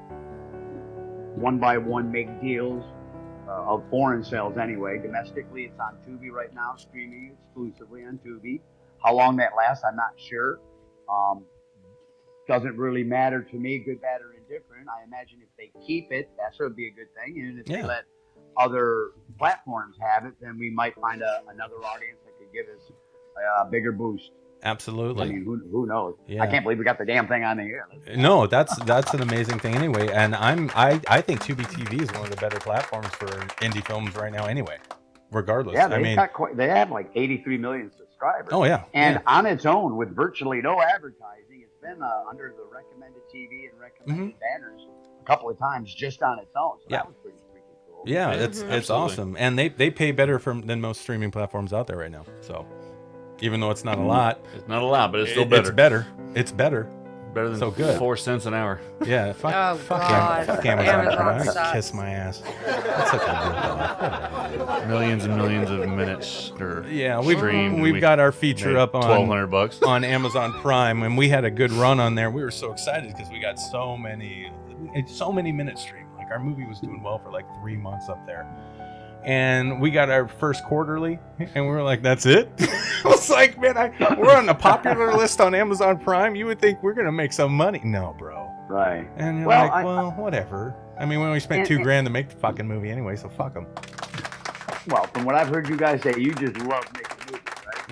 one by one make deals of foreign sales anyway. Domestically, it's on Tubi right now, streaming exclusively on Tubi. How long that lasts, I'm not sure. Doesn't really matter to me, good, bad, or indifferent. I imagine if they keep it, that would be a good thing. And if they let other platforms have it, then we might find another audience that could give us a bigger boost. Absolutely. I mean, who knows? Yeah. I can't believe we got the damn thing on the air. No, that's an amazing thing anyway. And I think Tubi TV is one of the better platforms for indie films right now anyway. Regardless. Yeah, I mean, they have like 83 million subscribers. Oh yeah. And on its own, with virtually no advertising, it's been under the recommended TV and recommended banners a couple of times just on its own. So that was pretty freaking cool. Yeah, it's awesome. And they pay better than most streaming platforms out there right now. So even though it's not a lot. It's not a lot, but it's still better. It's better. It's better. Better than so good. 4 cents an hour. Yeah. Fuck Amazon Prime. Kiss my ass. That's such a good deal. Millions and millions of minutes. We've got our feature up on $1,200 on Amazon Prime, and we had a good run on there. We were so excited because we got so many minutes streamed. Like our movie was doing well for like 3 months up there. And we got our first quarterly, and we were like, "That's it." I was like, "Man, we're on the popular list on Amazon Prime. You would think we're gonna make some money." No, bro. Right. And you're whatever. I mean, we only spent $2,000 to make the fucking movie anyway, so fuck them. Well, from what I've heard you guys say, you just love making movies, right?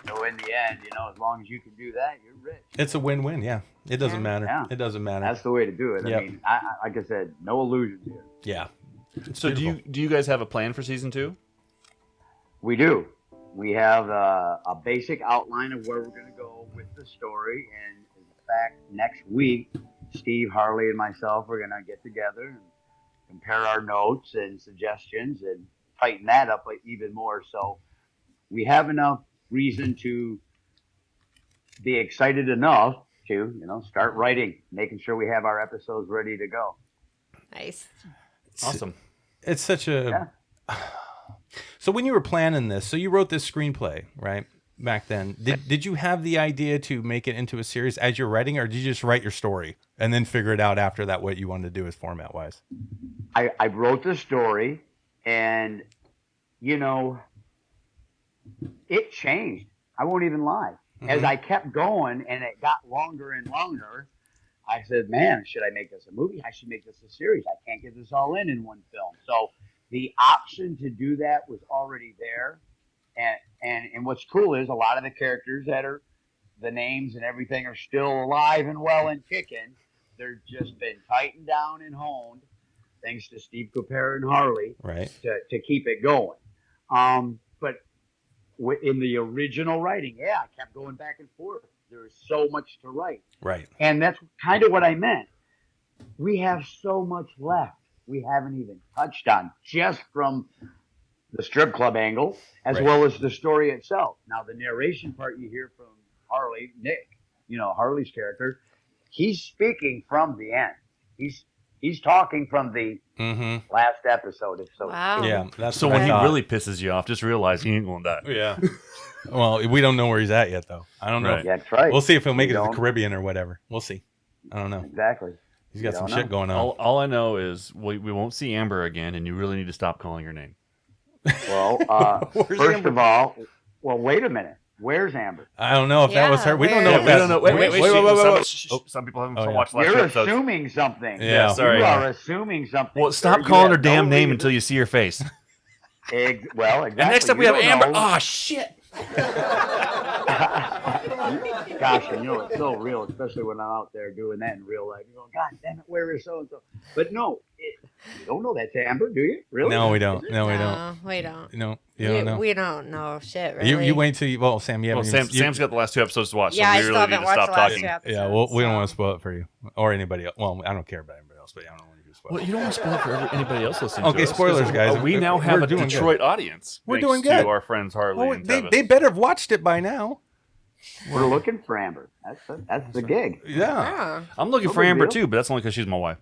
So in the end, as long as you can do that, you're rich. It's a win-win. Yeah. It doesn't matter. Yeah. It doesn't matter. That's the way to do it. Yep. I mean, like I said, no illusions here. Yeah. So do you guys have a plan for season 2? We do. We have a basic outline of where we're going to go with the story, and in fact, next week, Steve, Harley, and myself are going to get together and compare our notes and suggestions and tighten that up even more. So we have enough reason to be excited enough to, start writing, making sure we have our episodes ready to go. Nice. Awesome. It's such a... Yeah. So when you were planning this, so you wrote this screenplay, right? Back then. Did you have the idea to make it into a series as you're writing, or did you just write your story and then figure it out after that what you wanted to do as format-wise? I wrote the story, and, it changed. I won't even lie. As I kept going and it got longer and longer, I said, man, should I make this a movie? I should make this a series. I can't get this all in one film. So the option to do that was already there. And what's cool is a lot of the characters that are the names and everything are still alive and well and kicking. They're just been tightened down and honed, thanks to Steve Cooper and Harley, right, to keep it going. But in the original writing, I kept going back and forth. There was so much to write. Right. And that's kind of what I meant. We have so much left we haven't even touched on, just from the strip club angle, as well as the story itself. Now, the narration part you hear from Harley, Nick, Harley's character, he's speaking from the end. He's talking from the last episode. Wow. Yeah. That's so when he really pisses you off, just realize he ain't going to die. Yeah. Well, we don't know where he's at yet, though. I don't know. Right. That's right. We'll see if he'll make it to the Caribbean or whatever. We'll see. I don't know. Exactly. He's got some shit going on. All I know is we won't see Amber again, and you really need to stop calling her name. Well, first of all, wait a minute. Where's Amber? I don't know if that was her. We don't know if that's... Wait. Some people haven't watched last You're episode. assuming something. Yeah, sorry. You are assuming something. Well, stop calling her damn name until you see her face. Exactly. And next up we have Amber. Oh, shit. Gosh, and it's so real, especially when I'm out there doing that in real life. You go, God damn it, where is so and so? But no, you don't know that's Amber, do you? Really? No, we Is don't. it? No, we don't. No, we don't. No, you don't know. We don't know shit, really. You wait till you. Well, Sam, you Well, haven't. even- Sam's got the last 2 episodes to watch, Yeah, so I we still really need haven't to watched stop the last talking. 2 episodes. Yeah, well, we don't so- want to spoil it for you or anybody else. Well, I don't care about anybody else, but I don't want you to spoil. Well, it. you don't want to spoil for anybody else listening Okay, to us. spoilers, 'Cause, guys. We now We're have a doing good. Detroit audience. We're thanks doing good. to our friends Harley Oh, and they Tevis. better have watched it by now. We're looking for Amber. That's the gig. Yeah. Yeah. I'm looking No for big Amber deal. too, but that's only because she's my wife.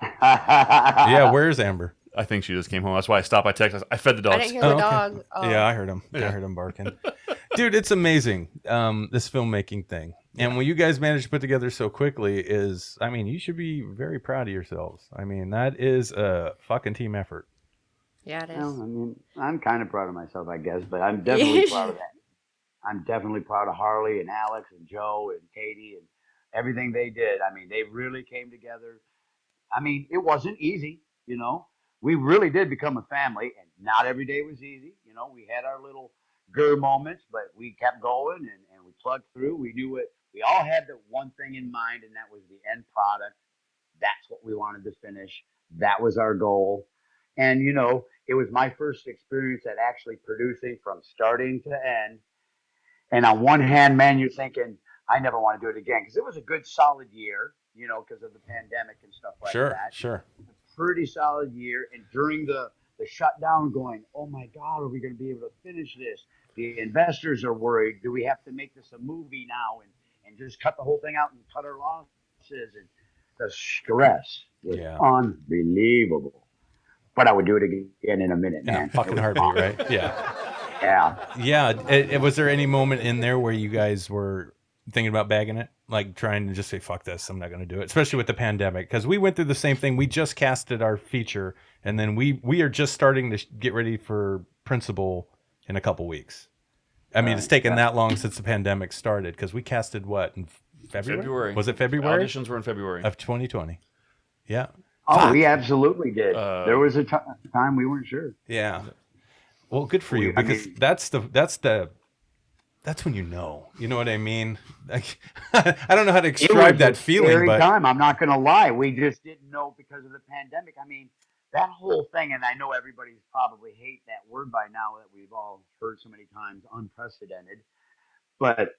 Yeah. Where's Amber? I think she just came home. That's why I stopped by text. I fed the I dogs. didn't hear the Oh, okay. dog. Oh. Yeah, I heard him. I heard him barking. Dude, it's amazing. This filmmaking thing. And what you guys managed to put together so quickly is, I mean, you should be very proud of yourselves. I mean, that is a fucking team effort. Yeah, it is. Well, I mean, I'm kind of proud of myself, I guess, but I'm definitely proud of that. I'm definitely proud of Harley and Alex and Joe and Katie and everything they did. I mean, they really came together. I mean, it wasn't easy, We really did become a family, and not every day was easy. We had our little moments, but we kept going and we plugged through. We knew it. We all had the one thing in mind, and that was the end product. That's what we wanted to finish. That was our goal. And, it was my first experience at actually producing from starting to end. And on one hand, man, you're thinking, I never want to do it again. Because it was a good solid year, because of the pandemic and stuff like that. Sure. A pretty solid year. And during the shutdown going, oh my God, are we going to be able to finish this? The investors are worried. Do we have to make this a movie now and just cut the whole thing out and cut our losses? And the stress was unbelievable. But I would do it again in a minute, man. Fucking heartbeat, right? Yeah. Yeah. Was there any moment in there where you guys were thinking about bagging it? Like trying to just say, fuck this, I'm not going to do it. Especially with the pandemic. Because we went through the same thing. We just casted our feature. And then we are just starting to get ready for principal in a couple weeks. I mean, it's taken that long since the pandemic started. Because we casted what? In February? Was it February? Auditions were in February. Of 2020. Yeah. Oh, we absolutely did. There was a time we weren't sure. Yeah. Well, good for you, because that's when you know. You know what I mean? Like, I don't know how to describe that feeling, scary but time. I'm not going to lie. We just didn't know because of the pandemic. I mean, that whole thing, and I know everybody's probably hate that word by now that we've all heard so many times, unprecedented. But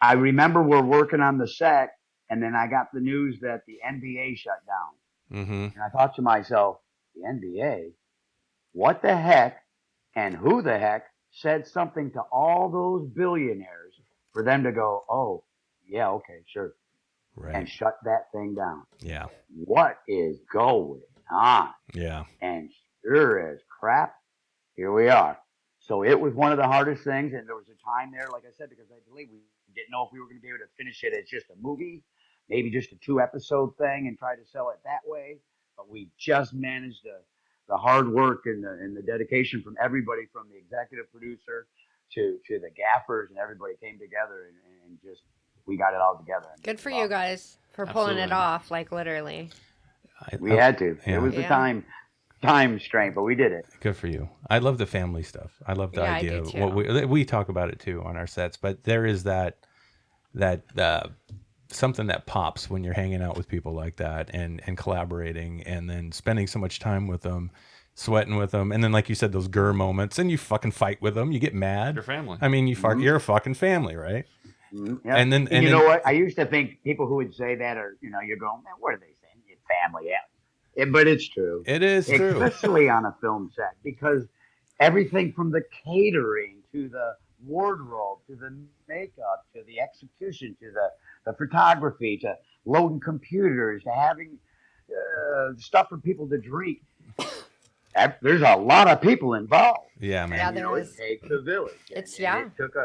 I remember we're working on the set, and then I got the news that the NBA shut down. And I thought to myself, the NBA? What the heck and who the heck said something to all those billionaires for them to go, oh, yeah, okay, sure, and shut that thing down? Yeah. What is going on? Yeah. And sure as crap, here we are. So it was one of the hardest things, and there was a time there, like I said, because I delayed, we didn't know if we were going to be able to finish it as just a movie, maybe just a 2-episode thing and try to sell it that way. But we just managed the hard work and the dedication from everybody, from the executive producer to the gaffers, and everybody came together and just, we got it all together. Good for you guys for pulling it off, like literally. We had to. Yeah. It was a time strain, but we did it. Good for you. I love the family stuff. I love the idea. I do too. What we talk about it too on our sets, but there is that something that pops when you're hanging out with people like that and collaborating, and then spending so much time with them, sweating with them, and then like you said, those moments, and you fucking fight with them, you get mad. Your family. I mean, you're a fucking family, right? Yep. And then you know what? I used to think people who would say that are, you're going, man, what are they saying? Your family, yeah. But it's true. It is true. Especially on a film set, because everything from the catering to the wardrobe to the makeup to the execution to the photography to loading computers to having stuff for people to drink. There's a lot of people involved. Yeah, man. Yeah, there is. It takes a village. It's It took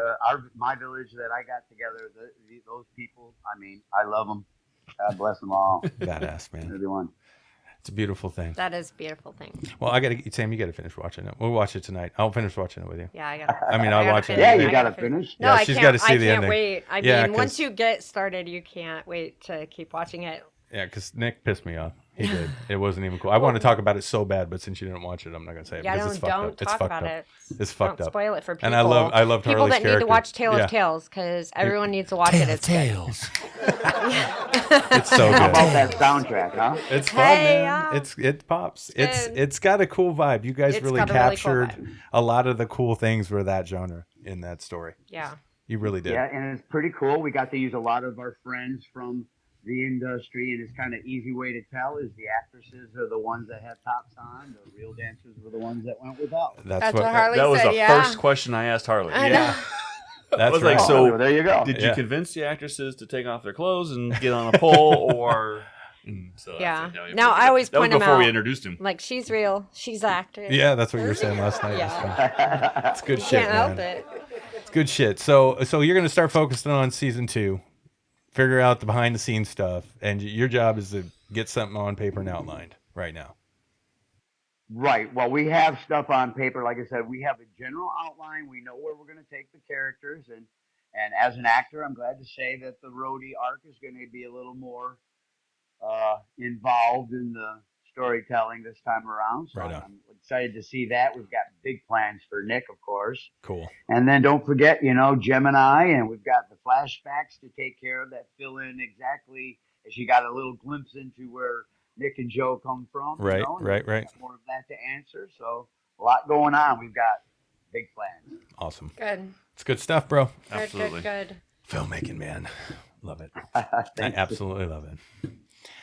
my village that I got together. Those people. I mean, I love them. God bless them all. Badass, man. Everyone. It's a beautiful thing. That is a beautiful thing. Well, Sam, you got to finish watching it. We'll watch it tonight. I'll finish watching it with you. Yeah, I got. I mean, I'll watch it. Yeah, you got to finish. No, Yeah, I she's can't. gotta see the I ending. can't wait. I Yeah, mean, once you get started, you can't wait to keep watching it. Yeah, because Nick pissed me off. He did. It wasn't even cool. I want to talk about it so bad, but since you didn't watch it, I'm not gonna say it Yeah, because it's fucked don't up. It's talk fucked about up. it. It's fucked Don't up. spoil it for people. And I loved people Harley's that need character. to watch Tale Yeah. of Tales because everyone needs to watch it. It's Tales. It's so How about good. that soundtrack, huh? It's fun, Hey, man. It pops. good. It's got a cool vibe. You guys It's really got a really cool captured vibe. a lot of the cool things for that genre in that story. Yeah. You really did. Yeah, and it's pretty cool. We got to use a lot of our friends from the industry, and it's kind of easy way to tell is the actresses are the ones that had tops on. The real dancers were the ones that went without. That's what Harley That was said, the yeah. first question I asked Harley. I know. I That's was right. like, so well, there you go. did you Yeah. convince the actresses to take off their clothes and get on a pole, or? So that's Yeah. it. we Now, figured I it. always that was point 'em before we out. introduced him. Like, she's real. She's acting. Yeah, that's what you were saying last night. Yeah. It's good shit, Can't help man. it. It's good shit. So you're gonna start focusing on season 2, figure out the behind the scenes stuff, and your job is to get something on paper and outlined right now. Right. Well, we have stuff on paper. Like I said, we have a general outline. We know where we're going to take the characters, and as an actor, I'm glad to say that the roadie arc is going to be a little more involved in the storytelling this time around. So Right on. I'm excited to see that. We've got big plans for Nick, of course. Cool. And then don't forget, Gemini, and we've got the flashbacks to take care of that fill in exactly as you got a little glimpse into where Nick and Joe come from. Right, and right. we've got more of that to answer. So a lot going on. We've got big plans. Awesome. Good. It's good stuff, bro. Absolutely. Good. Filmmaking, man. Love it. Thank I you. absolutely love it.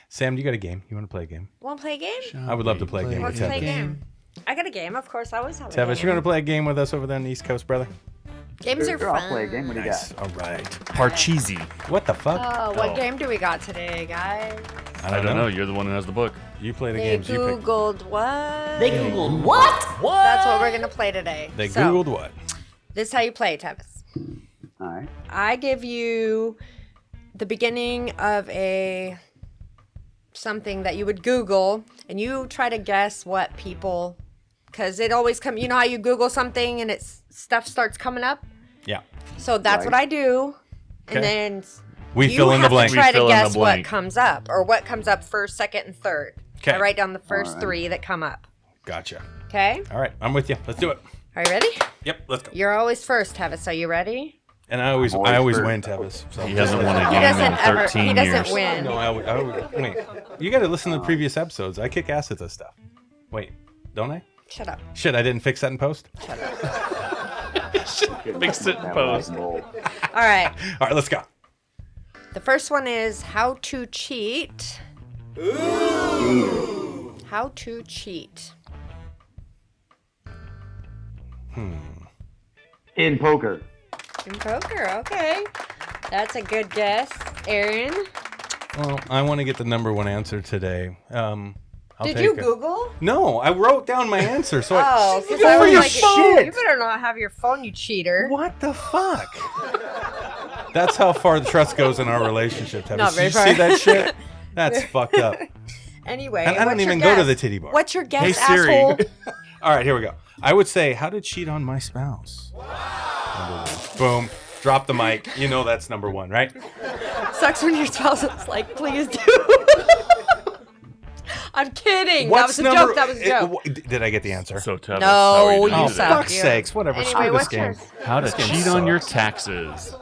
Sam, you got a game? You want to play a game? Want to play a game? I would love to play a game with Let's play a Tevis. game. I got a game. Of course, I always have a game. Tevis, you're going to play a game with us over there on the East Coast, brother? Games are Sure, fun. I'll play a game. What do you got? All right. Parcheesi. What the fuck? Oh, what Oh. game do we got today, guys? I don't know. You're the one who has the book. You play the They games you pick. Googled what? They Googled what? That's what we're going to play today. They So, Googled what? This is how you play, Tevis. All right. I give you the beginning of something that you would Google, and you try to guess what people, because it always come. You know how you Google something and stuff starts coming up. Yeah. So that's Right. what I do, Okay. and then We you fill in the have blank. to try We to fill in the guess what blank. comes up, or what comes up first, second, and third. Okay. I write down the first All right. 3 that come up. Gotcha. Okay, All right. I'm with you. Let's do it. are you ready? Yep. Let's go. You're always first, Tevis. Are you ready? And I always always first. win, Tevis. So. He hasn't won a He game in doesn't ever. 13 He doesn't years. win. No, wait. You got to listen to the previous episodes. I kick ass at this stuff. Wait, don't I? Shut up. Shit, I didn't fix that in post. Fixed it in That post. was bold. All right. All right, let's go. The first one is how to cheat. How to cheat. In poker. In poker, okay. That's a good guess. Aaron, Well, I want to get the number 1 answer today. I'll did take you it. Google? No, I wrote down my answer. So Oh, because Go I for was your like, shit. you better not have your phone, you cheater. What the fuck? That's how far the trust goes in our relationship. Tevis. Not Did very you far. see that shit? That's fucked up. Anyway, And I don't what's your even go to guess? the titty bar. What's your guess, Hey, Siri. asshole? All right, here we go. I would say how to cheat on my spouse. Wow. Boom. Drop the mic. You know that's number 1, right? Sucks when your spouse is like, please do. I'm kidding. What's that was a joke. That was a joke. Did I get the answer? So Tevis, No, how are you doing you Oh, today? suck. fuck's Yeah. sakes. Whatever. Anyway, Screw this what's game. yours? How to This game cheat on your sucks. taxes.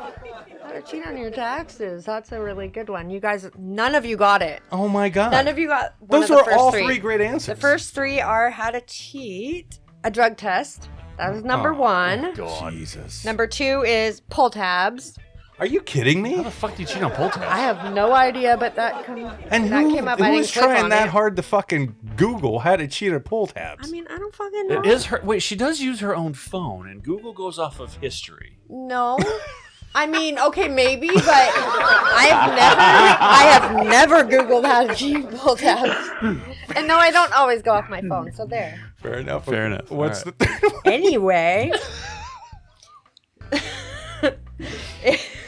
How to cheat on your taxes. That's a really good one. You guys, none of you got it. Oh my god. None of you got one Those of the are first all 3. 3 great answers. The first 3 are how to cheat, a drug test. That was number Oh, 1. God. Jesus. Number 2 is pull tabs. Are you kidding me? How the fuck do you cheat on pull tabs? I have no idea, but that And that who, came up. who I is didn't click trying on that it. hard to fucking Google how to cheat at pull tabs? I mean, I don't fucking know. It is her. Wait, she does use her own phone, and Google goes off of history. No. I mean, okay, maybe, but I have never Googled how to cheat pull tabs. And no, I don't always go off my phone, so there. Fair enough. Fair enough. What's All the Anyway.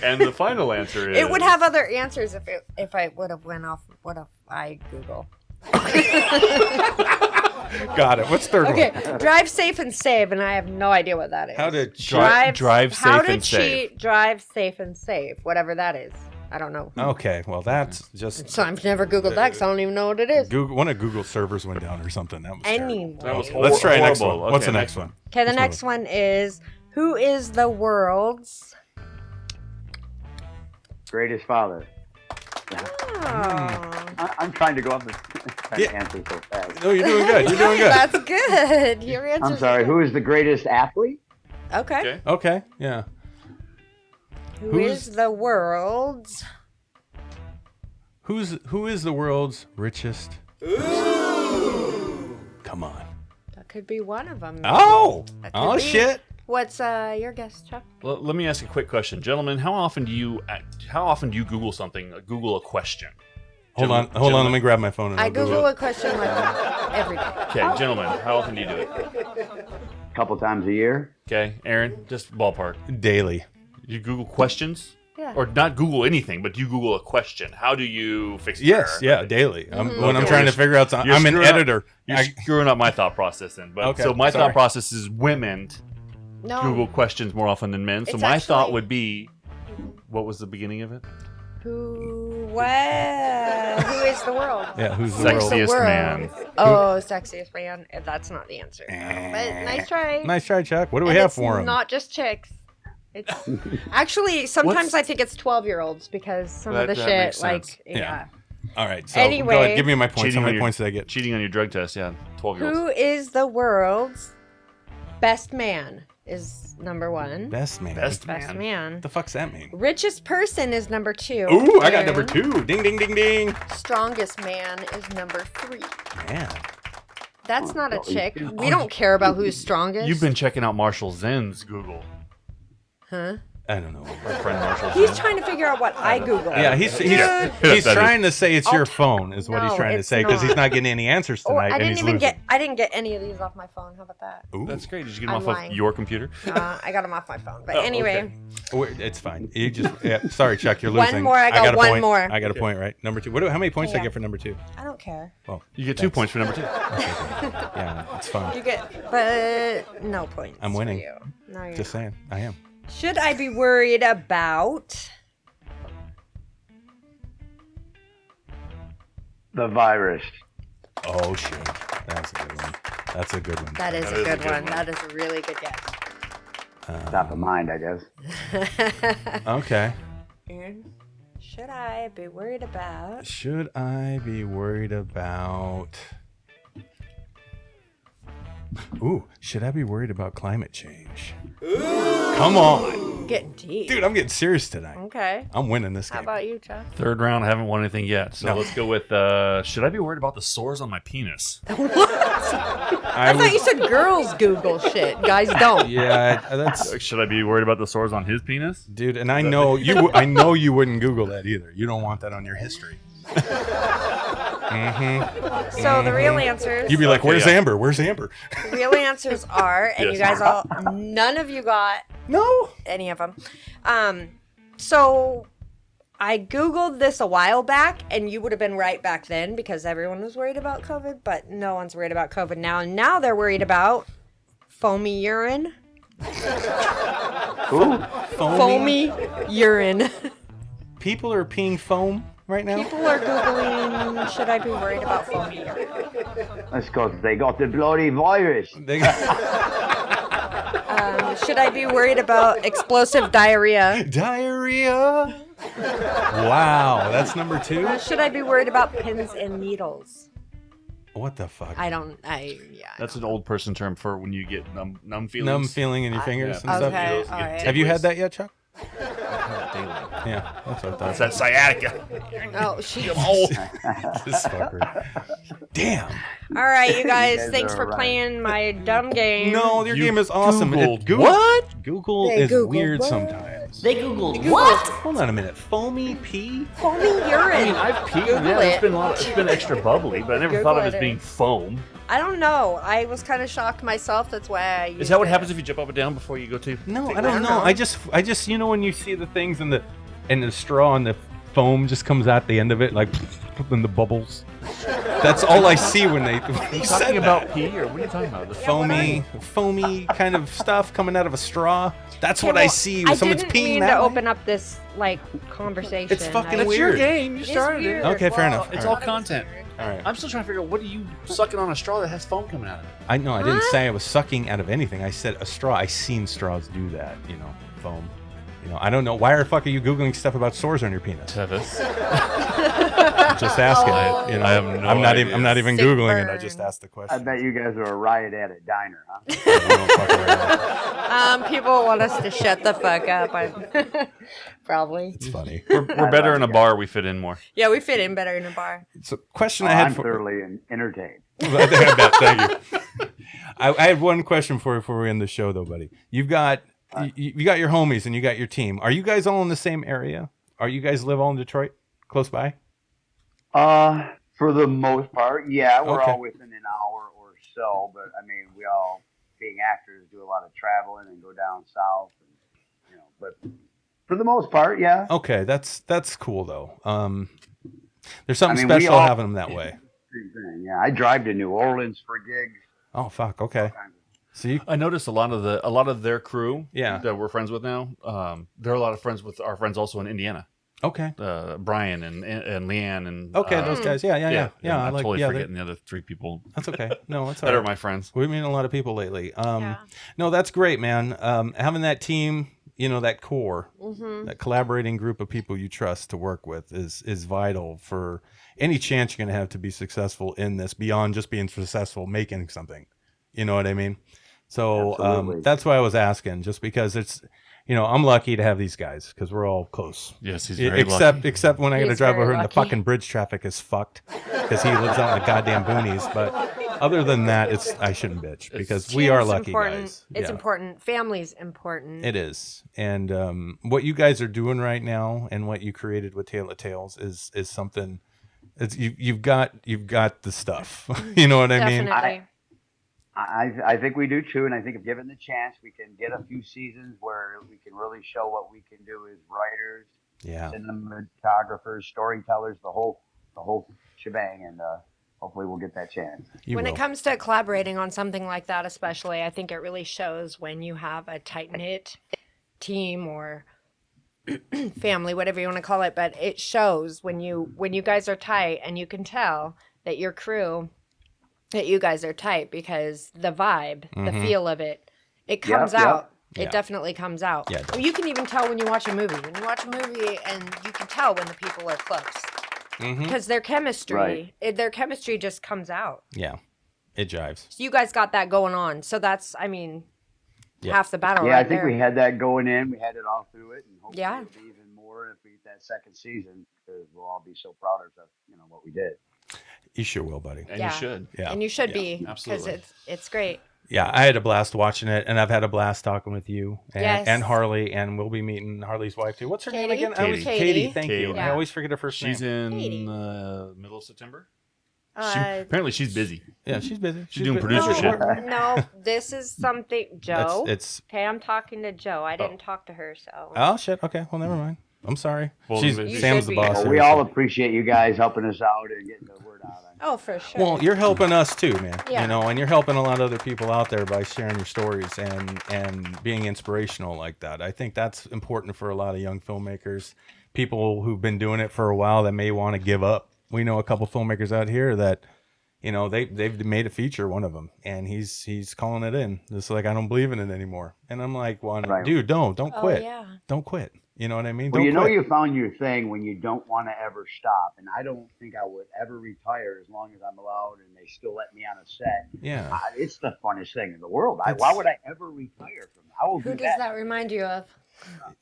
And the final answer is It would have other answers if I would have went off what if I Google. Got it. What's third Okay, one? drive safe and save, and I have no idea what that is. How to Drive how safe to and cheat, save. drive safe and save, whatever that is. I don't know. Okay, well that's just. So I've never Googled that because I don't even know what it is. One of Google's servers went down or something. That was Anyway. That was Let's try the next one. horrible. What's Okay, the next one? Okay, the Let's next one is, who is the world's... Greatest father. Oh. I'm trying to go up and trying Yeah. to answer so fast. No, you're doing good. You're doing good. That's good. Your answer. I'm sorry. Who is the greatest athlete? Okay. Okay. Okay, yeah. Who is the world's... Who is the world's richest? Come on. That could be one of them. Oh! That could Oh, be. shit. What's your guess, Chuck? Let me ask a quick question, gentlemen. How often do you Google something? Google a question. Hold on. Let me grab my phone. And I I'll Google a question like every day. Okay, gentlemen. How often do you do it? A couple times a year. Okay, Aaron, just ballpark. daily. You Google questions? Yeah. Or not Google anything, but you Google a question. How do you fix it? Yes, yeah, daily. When I'm Okay. trying to figure out something, You're I'm an screwing up- editor. You're I- screwing up my thought process then. But Okay, so my sorry. thought process is women No. Google questions more often than men. So It's my thought actually- would be, what was the beginning of it? Who is the world? Yeah, who's the Sexiest world? world. man. Oh, sexiest man. That's not the answer. But nice try. Nice try, Chuck. What do we And have it's for him? not just chicks. It's actually sometimes I think it's 12-year-olds because some of That- the that shit, makes like, sense. yeah. All right. So Anyway. go ahead, give me my points. Cheating How on many your- points did I get? Cheating on your drug test, yeah. 12-year-olds. Who is the world's best man? Is number one. Best man. Best Best man. man. What the fuck's that mean? Richest person is number 2. Ooh, I got number And 2. Ding, ding, ding, ding. Strongest man is number 3. Man. That's not a Oh, chick. you- We don't care about who's strongest. You've been checking out Marshall Zen's Google. Huh? I don't know. Our friend Marshall He's Zen. trying to figure out what I Google. Yeah, he's Yeah, he's that trying to say it's I'll your t- phone is what he's No, trying to it's say because he's not. not getting any answers Oh, tonight I and didn't he's even losing. I didn't get any of these off my phone. How about that? Ooh. That's great. Did you get them I'm off lying. of your computer? I got them off my phone. But Oh, anyway, okay. It's fine. You just sorry, Chuck, you're One losing. more, I got a one point. more. I got a point, right? Number 2. How many points did I Yeah. get for number 2? I don't care. Oh, You get 2 thanks. points for number 2. Yeah, it's fine. You get, but no points. I'm winning. For you. No, you're Just not. saying, I am. Should I be worried about? The virus. Oh shit, that's a good one. That's a good one. That is That a is a good good one. one. That is a really good guess. Top of mind, I guess. Okay. Aaron, should I be worried about? Should I be worried about? Ooh, should I be worried about climate change? Come on, Get deep. dude. I'm getting serious tonight. Okay. I'm winning this How game. about you, Chuck? Third round, I haven't won anything yet. So No. let's go with, should I be worried about the sores on my penis? I thought you said girls Google shit. Guys don't. Yeah, that's Should I be worried about the sores on his penis? dude, and I know you. I know you wouldn't Google that either. You don't want that on your history. So the real answers, You'd be like, Okay, "Where's yeah. Amber? Where's Amber?" real answers are, and Yes. you guys all, none of you got No. any of them. So I Googled this a while back, and you would have been right back then because everyone was worried about COVID, but no one's worried about COVID now. And now they're worried about foamy urine. Ooh. Foamy urine. People are peeing foam right now. People are Googling, should I be worried about foamy urine? That's because they got the bloody virus. They- Should I be worried about explosive diarrhea? Diarrhea. Wow, that's number 2. Should I be worried about pins and needles? What the fuck? That's an old person term for when you get numb feelings. Numb feeling in your fingers and yeah. stuff. Okay, You get alright. Have you had that yet, Chuck? daily. Yeah, that's what I That's thought. that sciatica. Oh, shit. This fucker. Damn. All right, you guys, guys thanks are for right. playing my dumb game. No, your You game is awesome. Googled What? Google They is Googled weird what? sometimes. They Googled what? Hold on a minute. Foamy pee? Foamy urine. I've peed. Google Yeah, it. it's been extra bubbly, but I never thought of it as Google it. being foam. I don't know. I was kind of shocked myself. That's why I used Is that what it. happens if you jump up and down before you go to? No, take I a don't don't know. know. I just you know when you see the things and the straw and the foam just comes out the end of it like in the bubbles. It That's all I see when they Are you said talking that. about pee, or what are you talking about? foamy kind of stuff coming out of a straw. That's Okay, what well, I see when I someone's didn't peeing mean that to way. open up this like conversation. It's fucking I- It's your weird. game. You It is started weird. it. Okay, fair Well, enough. It's I all thought it was content. weird. All right. I'm still trying to figure out, what are you sucking on a straw that has foam coming out of it? I know I didn't Huh? say I was sucking out of anything. I said a straw. I seen straws do that. Foam. I don't know. Why the fuck are you googling stuff about sores on your penis? Tevis. Just asking. Oh. I have no I'm not idea. I'm not even Sick googling it. I burn. just asked the I question. bet you guys are a riot at a diner, huh? I don't fuck around. People want us to shut the fuck up. Probably. It's funny. We're better in a bar. We fit in more. Yeah, we fit in better in a bar. So, question Oh, I had I'm for thoroughly entertained. Thank you. I have one question for you before we end the show, though, buddy. You got your homies and you got your team. Are you guys all in the same area? Are you guys live all in Detroit, close by? For the most part, yeah, we're Okay. all within an hour or so. But I mean, we all, being actors, do a lot of traveling and go down south. And, but for the most part, yeah. Okay, that's cool though. There's something I mean, we special all- having them that way. Same thing, yeah. I drive to New Orleans for gigs. Oh fuck. Okay. So you, I noticed a lot of their crew Yeah. that we're friends with now. They're a lot of friends with our friends also in Indiana. okay. Brian and Leanne and Okay, those guys. Yeah. I I'm like. totally Yeah, forgetting the other three people that's okay. No, that's all that are right. my friends. We've met a lot of people lately. Yeah. No, that's great, man. Having that team, that core, Mm-hmm. that collaborating group of people you trust to work with is vital for any chance you're going to have to be successful in this, beyond just being successful making something. You know what I mean? So Absolutely. that's why I was asking, just because it's, I'm lucky to have these guys because we're all close. Yes, he's very Except lucky. when I got to He's drive very over and the lucky. fucking bridge traffic is fucked because he lives out in the goddamn boonies. But other than that, I shouldn't bitch because we are Team's lucky important. guys. It's Yeah. important. Family's important. It is, and what you guys are doing right now, and what you created with Tale of Tales is something. It's you've got the stuff. You know what I mean? Definitely. I think we do too, and I think if given the chance, we can get a few seasons where we can really show what we can do as writers, Yeah. cinematographers, storytellers, the whole shebang, and hopefully we'll get that chance. You When will. it comes to collaborating on something like that, especially, I think it really shows when you have a tight knit team or family, whatever you want to call it. But it shows when you guys are tight, and you can tell that your crew, that you guys are tight, because the vibe, the feel of it comes yep. out. Yeah. It definitely comes out. Yeah, it does. Well, you can even tell when you watch a movie. When you watch a movie, and you can tell when the people are close. Mhm. Because their chemistry, Right. their chemistry just comes out. Yeah, it jives. So you guys got that going on. So that's, Yeah. half the battle Yeah, right I think there. we had that going in. We had it all through it, and hopefully Yeah. it'll be even more if we get that second season, because we'll all be so proud of what we did. You sure will, buddy. And Yeah. you should. Yeah. And you should Yeah. be, because Absolutely. it's great. Yeah, I had a blast watching it, and I've had a blast talking with you and, Yes. and Harley, and we'll be meeting Harley's wife too. What's her name Katie? again? I always- Katie. Katie. Thank you. Katie. I Yeah. always forget her first She's name. in Katie. the middle of September. Uh, She's busy. Yeah, she's busy. She's doing busy. producer no, shit. no, this is something, Joe. It's Okay, I'm talking to Joe. I didn't talk to her, so. oh shit. Okay, well never mind. I'm sorry. Well, She's you Sam's should the be. boss. Well, here, we so- all appreciate you guys helping us out and getting the word out. Oh, for sure. Well, you're helping us too, man. Yeah. And you're helping a lot of other people out there by sharing your stories and being inspirational like that. I think that's important for a lot of young filmmakers, people who've been doing it for a while that may want to give up. We know a couple filmmakers out here that, they've made a feature, one of them, and he's calling it in. It's like, I don't believe in it anymore. And I'm like, well, Right. dude, don't Oh, quit. yeah. Don't quit. You know what I mean? Well, Don't quit. you found your thing when you don't want to ever stop, and I don't think I would ever retire as long as I'm allowed, and they still let me on a set. Yeah. It's the funnest thing in the world. Why It's- would I ever retire from it? I will Who do does that remind you of?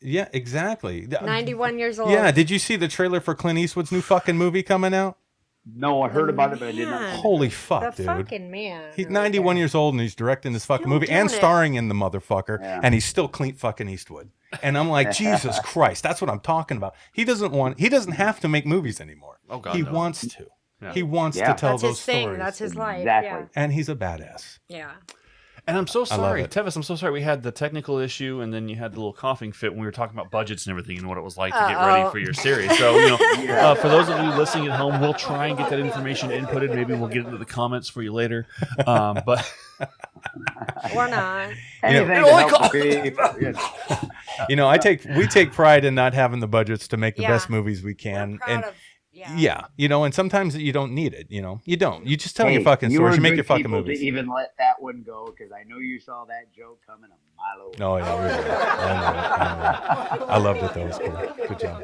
Yeah, exactly. 91 years old. Yeah, did you see the trailer for Clint Eastwood's new fucking movie coming out? No, I heard about it, but I did not. Man. Holy fuck, The dude. fucking man. He's right 91 there. years old and he's directing this fucking Still movie and doing it. starring in the motherfucker, Yeah. and he's still Clint fucking Eastwood. And I'm like, Jesus Christ, that's what I'm talking about. He doesn't have to make movies anymore. Oh, God, he no. wants to. Yeah. He wants Yeah. to tell That's those his thing. stories. That's his life. Exactly. And he's a badass. Yeah. And I'm so love sorry, it. Tevis, I'm so sorry we had the technical issue and then you had the little coughing fit when we were talking about budgets and everything and what it was like to get ready for your series. So, for those of you listening at home, we'll try and get that information inputted. Maybe we'll get into the comments for you later. But Or not. Anything only to help people. We take pride in not having the budgets to make the Yeah. best movies we can. We're proud And of, yeah, and sometimes you don't need it, you don't. You just tell Hey, your fucking stories, were you make good your fucking people movies. to even let that one go, because I know you saw that joke coming a mile away. No, yeah, we did. I know. I loved it though. It was cool. Good job.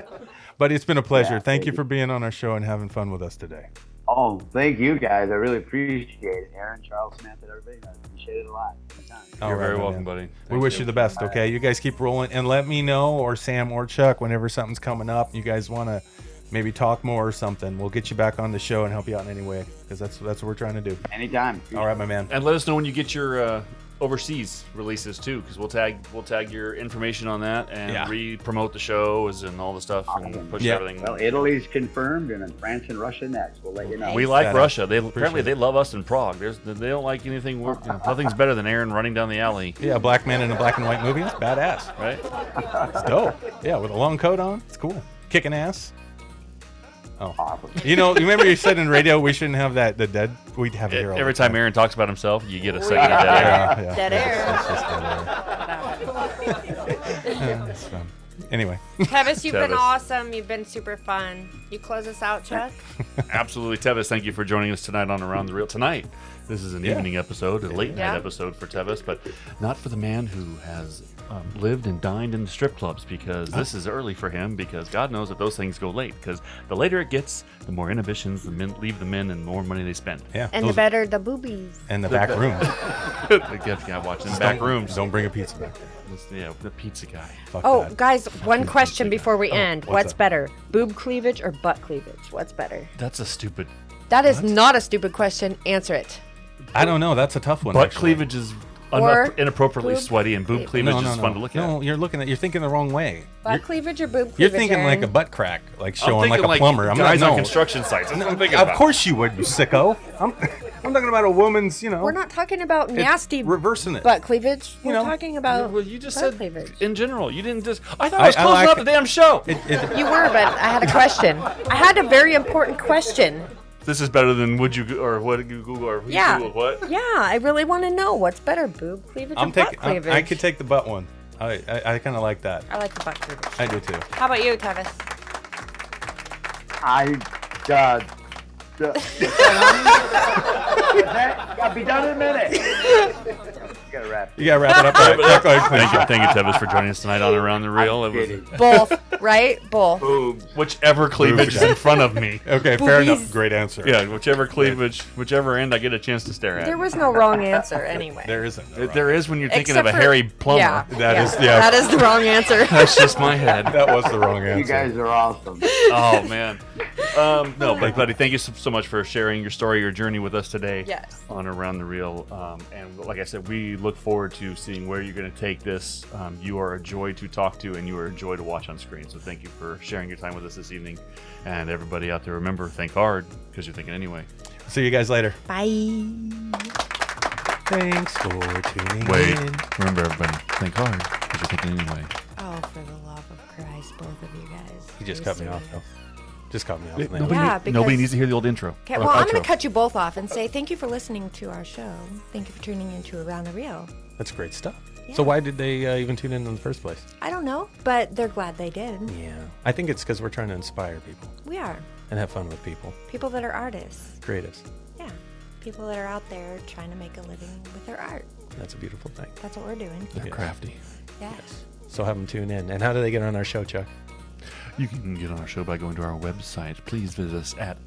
But it's been a pleasure. Yeah, Thank you for being on our show and having fun with us today. Oh, thank you guys. I really appreciate it. Aaron, Charles, Samantha, everybody. I appreciate it a lot. Anytime. All you're right, very my welcome, man. buddy. We wish you the best, okay? You guys keep rolling and let me know, or Sam or Chuck, whenever something's coming up, you guys want to maybe talk more or something. We'll get you back on the show and help you out in any way, because that's what we're trying to do. Anytime. All right, my man. And let us know when you get your overseas releases too, because we'll tag your information on that and re-promote the shows and all the stuff and push everything. Well, Italy's confirmed, and then France and Russia next. We'll let you know. We like That Russia. appreciate Apparently it. they love us in Prague. They don't like anything. Nothing's better than Aaron running down the alley, Yeah, a black man in a black and white movie. It's badass. right? It's dope. Yeah, with a long coat on. It's cool. Kicking ass. Oh. Awesome. You remember you said in radio we shouldn't have that, the dead, we'd have it here all Every the time. time Aaron talks about himself, you get a second Yeah. of that. Yeah, Dead air. It's just dead air. It's fun. Anyway, Tevis, you've been Tevis. awesome. You've been super fun. You close us out, Chuck? Absolutely, Tevis. Thank you for joining us tonight on Around the Reel. Tonight, this is an evening episode, a late night episode for Tevis, but not for the man who has lived and dined in the strip clubs, because this is early for him, because God knows that those things go late, because the later it gets, the more inhibitions the men leave the men and the more money they spend. yeah. And the those- better the boobies. and the back room. Yeah, watching the back rooms. Don't bring a pizza back. Yeah, the pizza guy. Fuck Oh, that. guys, one question before we end. what's What's up? better, boob cleavage or butt cleavage? What's better? That's a stupid. That is not a stupid question. Answer it. I don't know. That's a tough one. Butt actually. cleavage is Or inappropriately boob sweaty, and boob cleavage is fun to look No, at. you're thinking the wrong way. Butt cleavage or boob cleavage? You're thinking Aaron? like a butt crack, like I'm showing like thinking a plumber. I'm not guys on no. construction sites. That's what I'm thinking Of about. course you would, you sicko. I'm talking about a woman's, We're not talking about it's nasty reversing it. butt cleavage. We're know. talking about Well, you just butt said cleavage. in general. You didn't just. I thought I was I closing like out it. the damn show. You were, but I had a question. I had a very important question. This is better than would you or what you Google or who Yeah. Googled what? Yeah, I really want to know what's better, boob cleavage or butt cleavage? I could take the butt one. I kind of like that. I like the butt cleavage. I do too. How about you, Tevis? I'll be done in a minute. You gotta wrap. You gotta wrap it up. Right? Thank you, Tevis, for joining us tonight on Around the Reel. It was Kidding. Both, right? Both. Boobs. whichever cleavage is in front of me. Okay, fair Boobies. enough. Great answer. Yeah, whichever cleavage, whichever end I get a chance to stare at. There was no wrong answer anyway. There isn't. No There is when you're thinking Except of a for- hairy plumber. Yeah, That is the wrong answer. That's just my head. That was the wrong answer. You guys are awesome. Oh man. No, but buddy, thank you so much for sharing your story, your journey with us today. Yes. On Around the Reel. And like I said, we look forward to seeing where you're going to take this. You are a joy to talk to, and you are a joy to watch on screen. So thank you for sharing your time with us this evening. And everybody out there, remember, think hard, because you're thinking anyway. See you guys later. Bye. Thanks for tuning Wait, in. remember, everybody, think hard, because you're thinking anyway. Oh, for the love of Christ, both of you guys. You just Are cut me serious? off, though. Just cut me off. man. Nobody, Yeah, because- nobody needs to hear the old intro. Okay, or well, I'm going outro. to cut you both off and say thank you for listening to our show. Thank you for tuning into Around the Reel. That's great stuff. Yeah. So why did they even tune in the first place? I don't know, but they're glad they did. Yeah. I think it's because we're trying to inspire people We are. and have fun with people. People that are artists. Creatives. Yeah. People that are out there trying to make a living with their art. That's a beautiful thing. That's what we're doing. They're crafty. Yes. So have them tune in. And how do they get on our show, Chuck? You can get on our show by going to our website. Please visit us at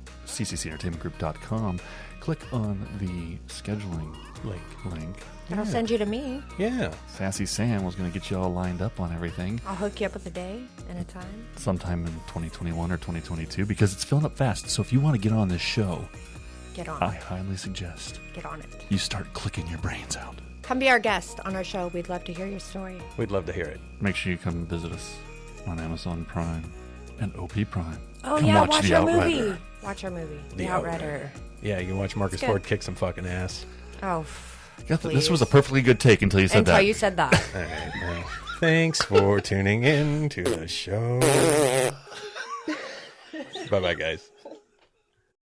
cccentertainmentgroup.com. Click on the scheduling link. It'll send you to me. Yeah. Sassy Sam was going to get you all lined up on everything I'll hook you up with a day and a time. sometime in 2021 or 2022 because it's filling up fast. So if you want to get on this show, Get on I it. highly suggest Get on it. you start clicking your brains out. Come be our guest on our show. We'd love to hear your story. We'd love to hear it. Make sure you come visit us on Amazon Prime and OP Prime. Oh, Come yeah. watch Watch The our Outrider. movie. Watch our movie. The Outrider. Yeah, you can watch Marcus It's good. Ford kick some fucking ass. Oh, This was a perfectly good take until you said Until that. you said that. All right, well, thanks for tuning in to the show. Bye-bye, guys.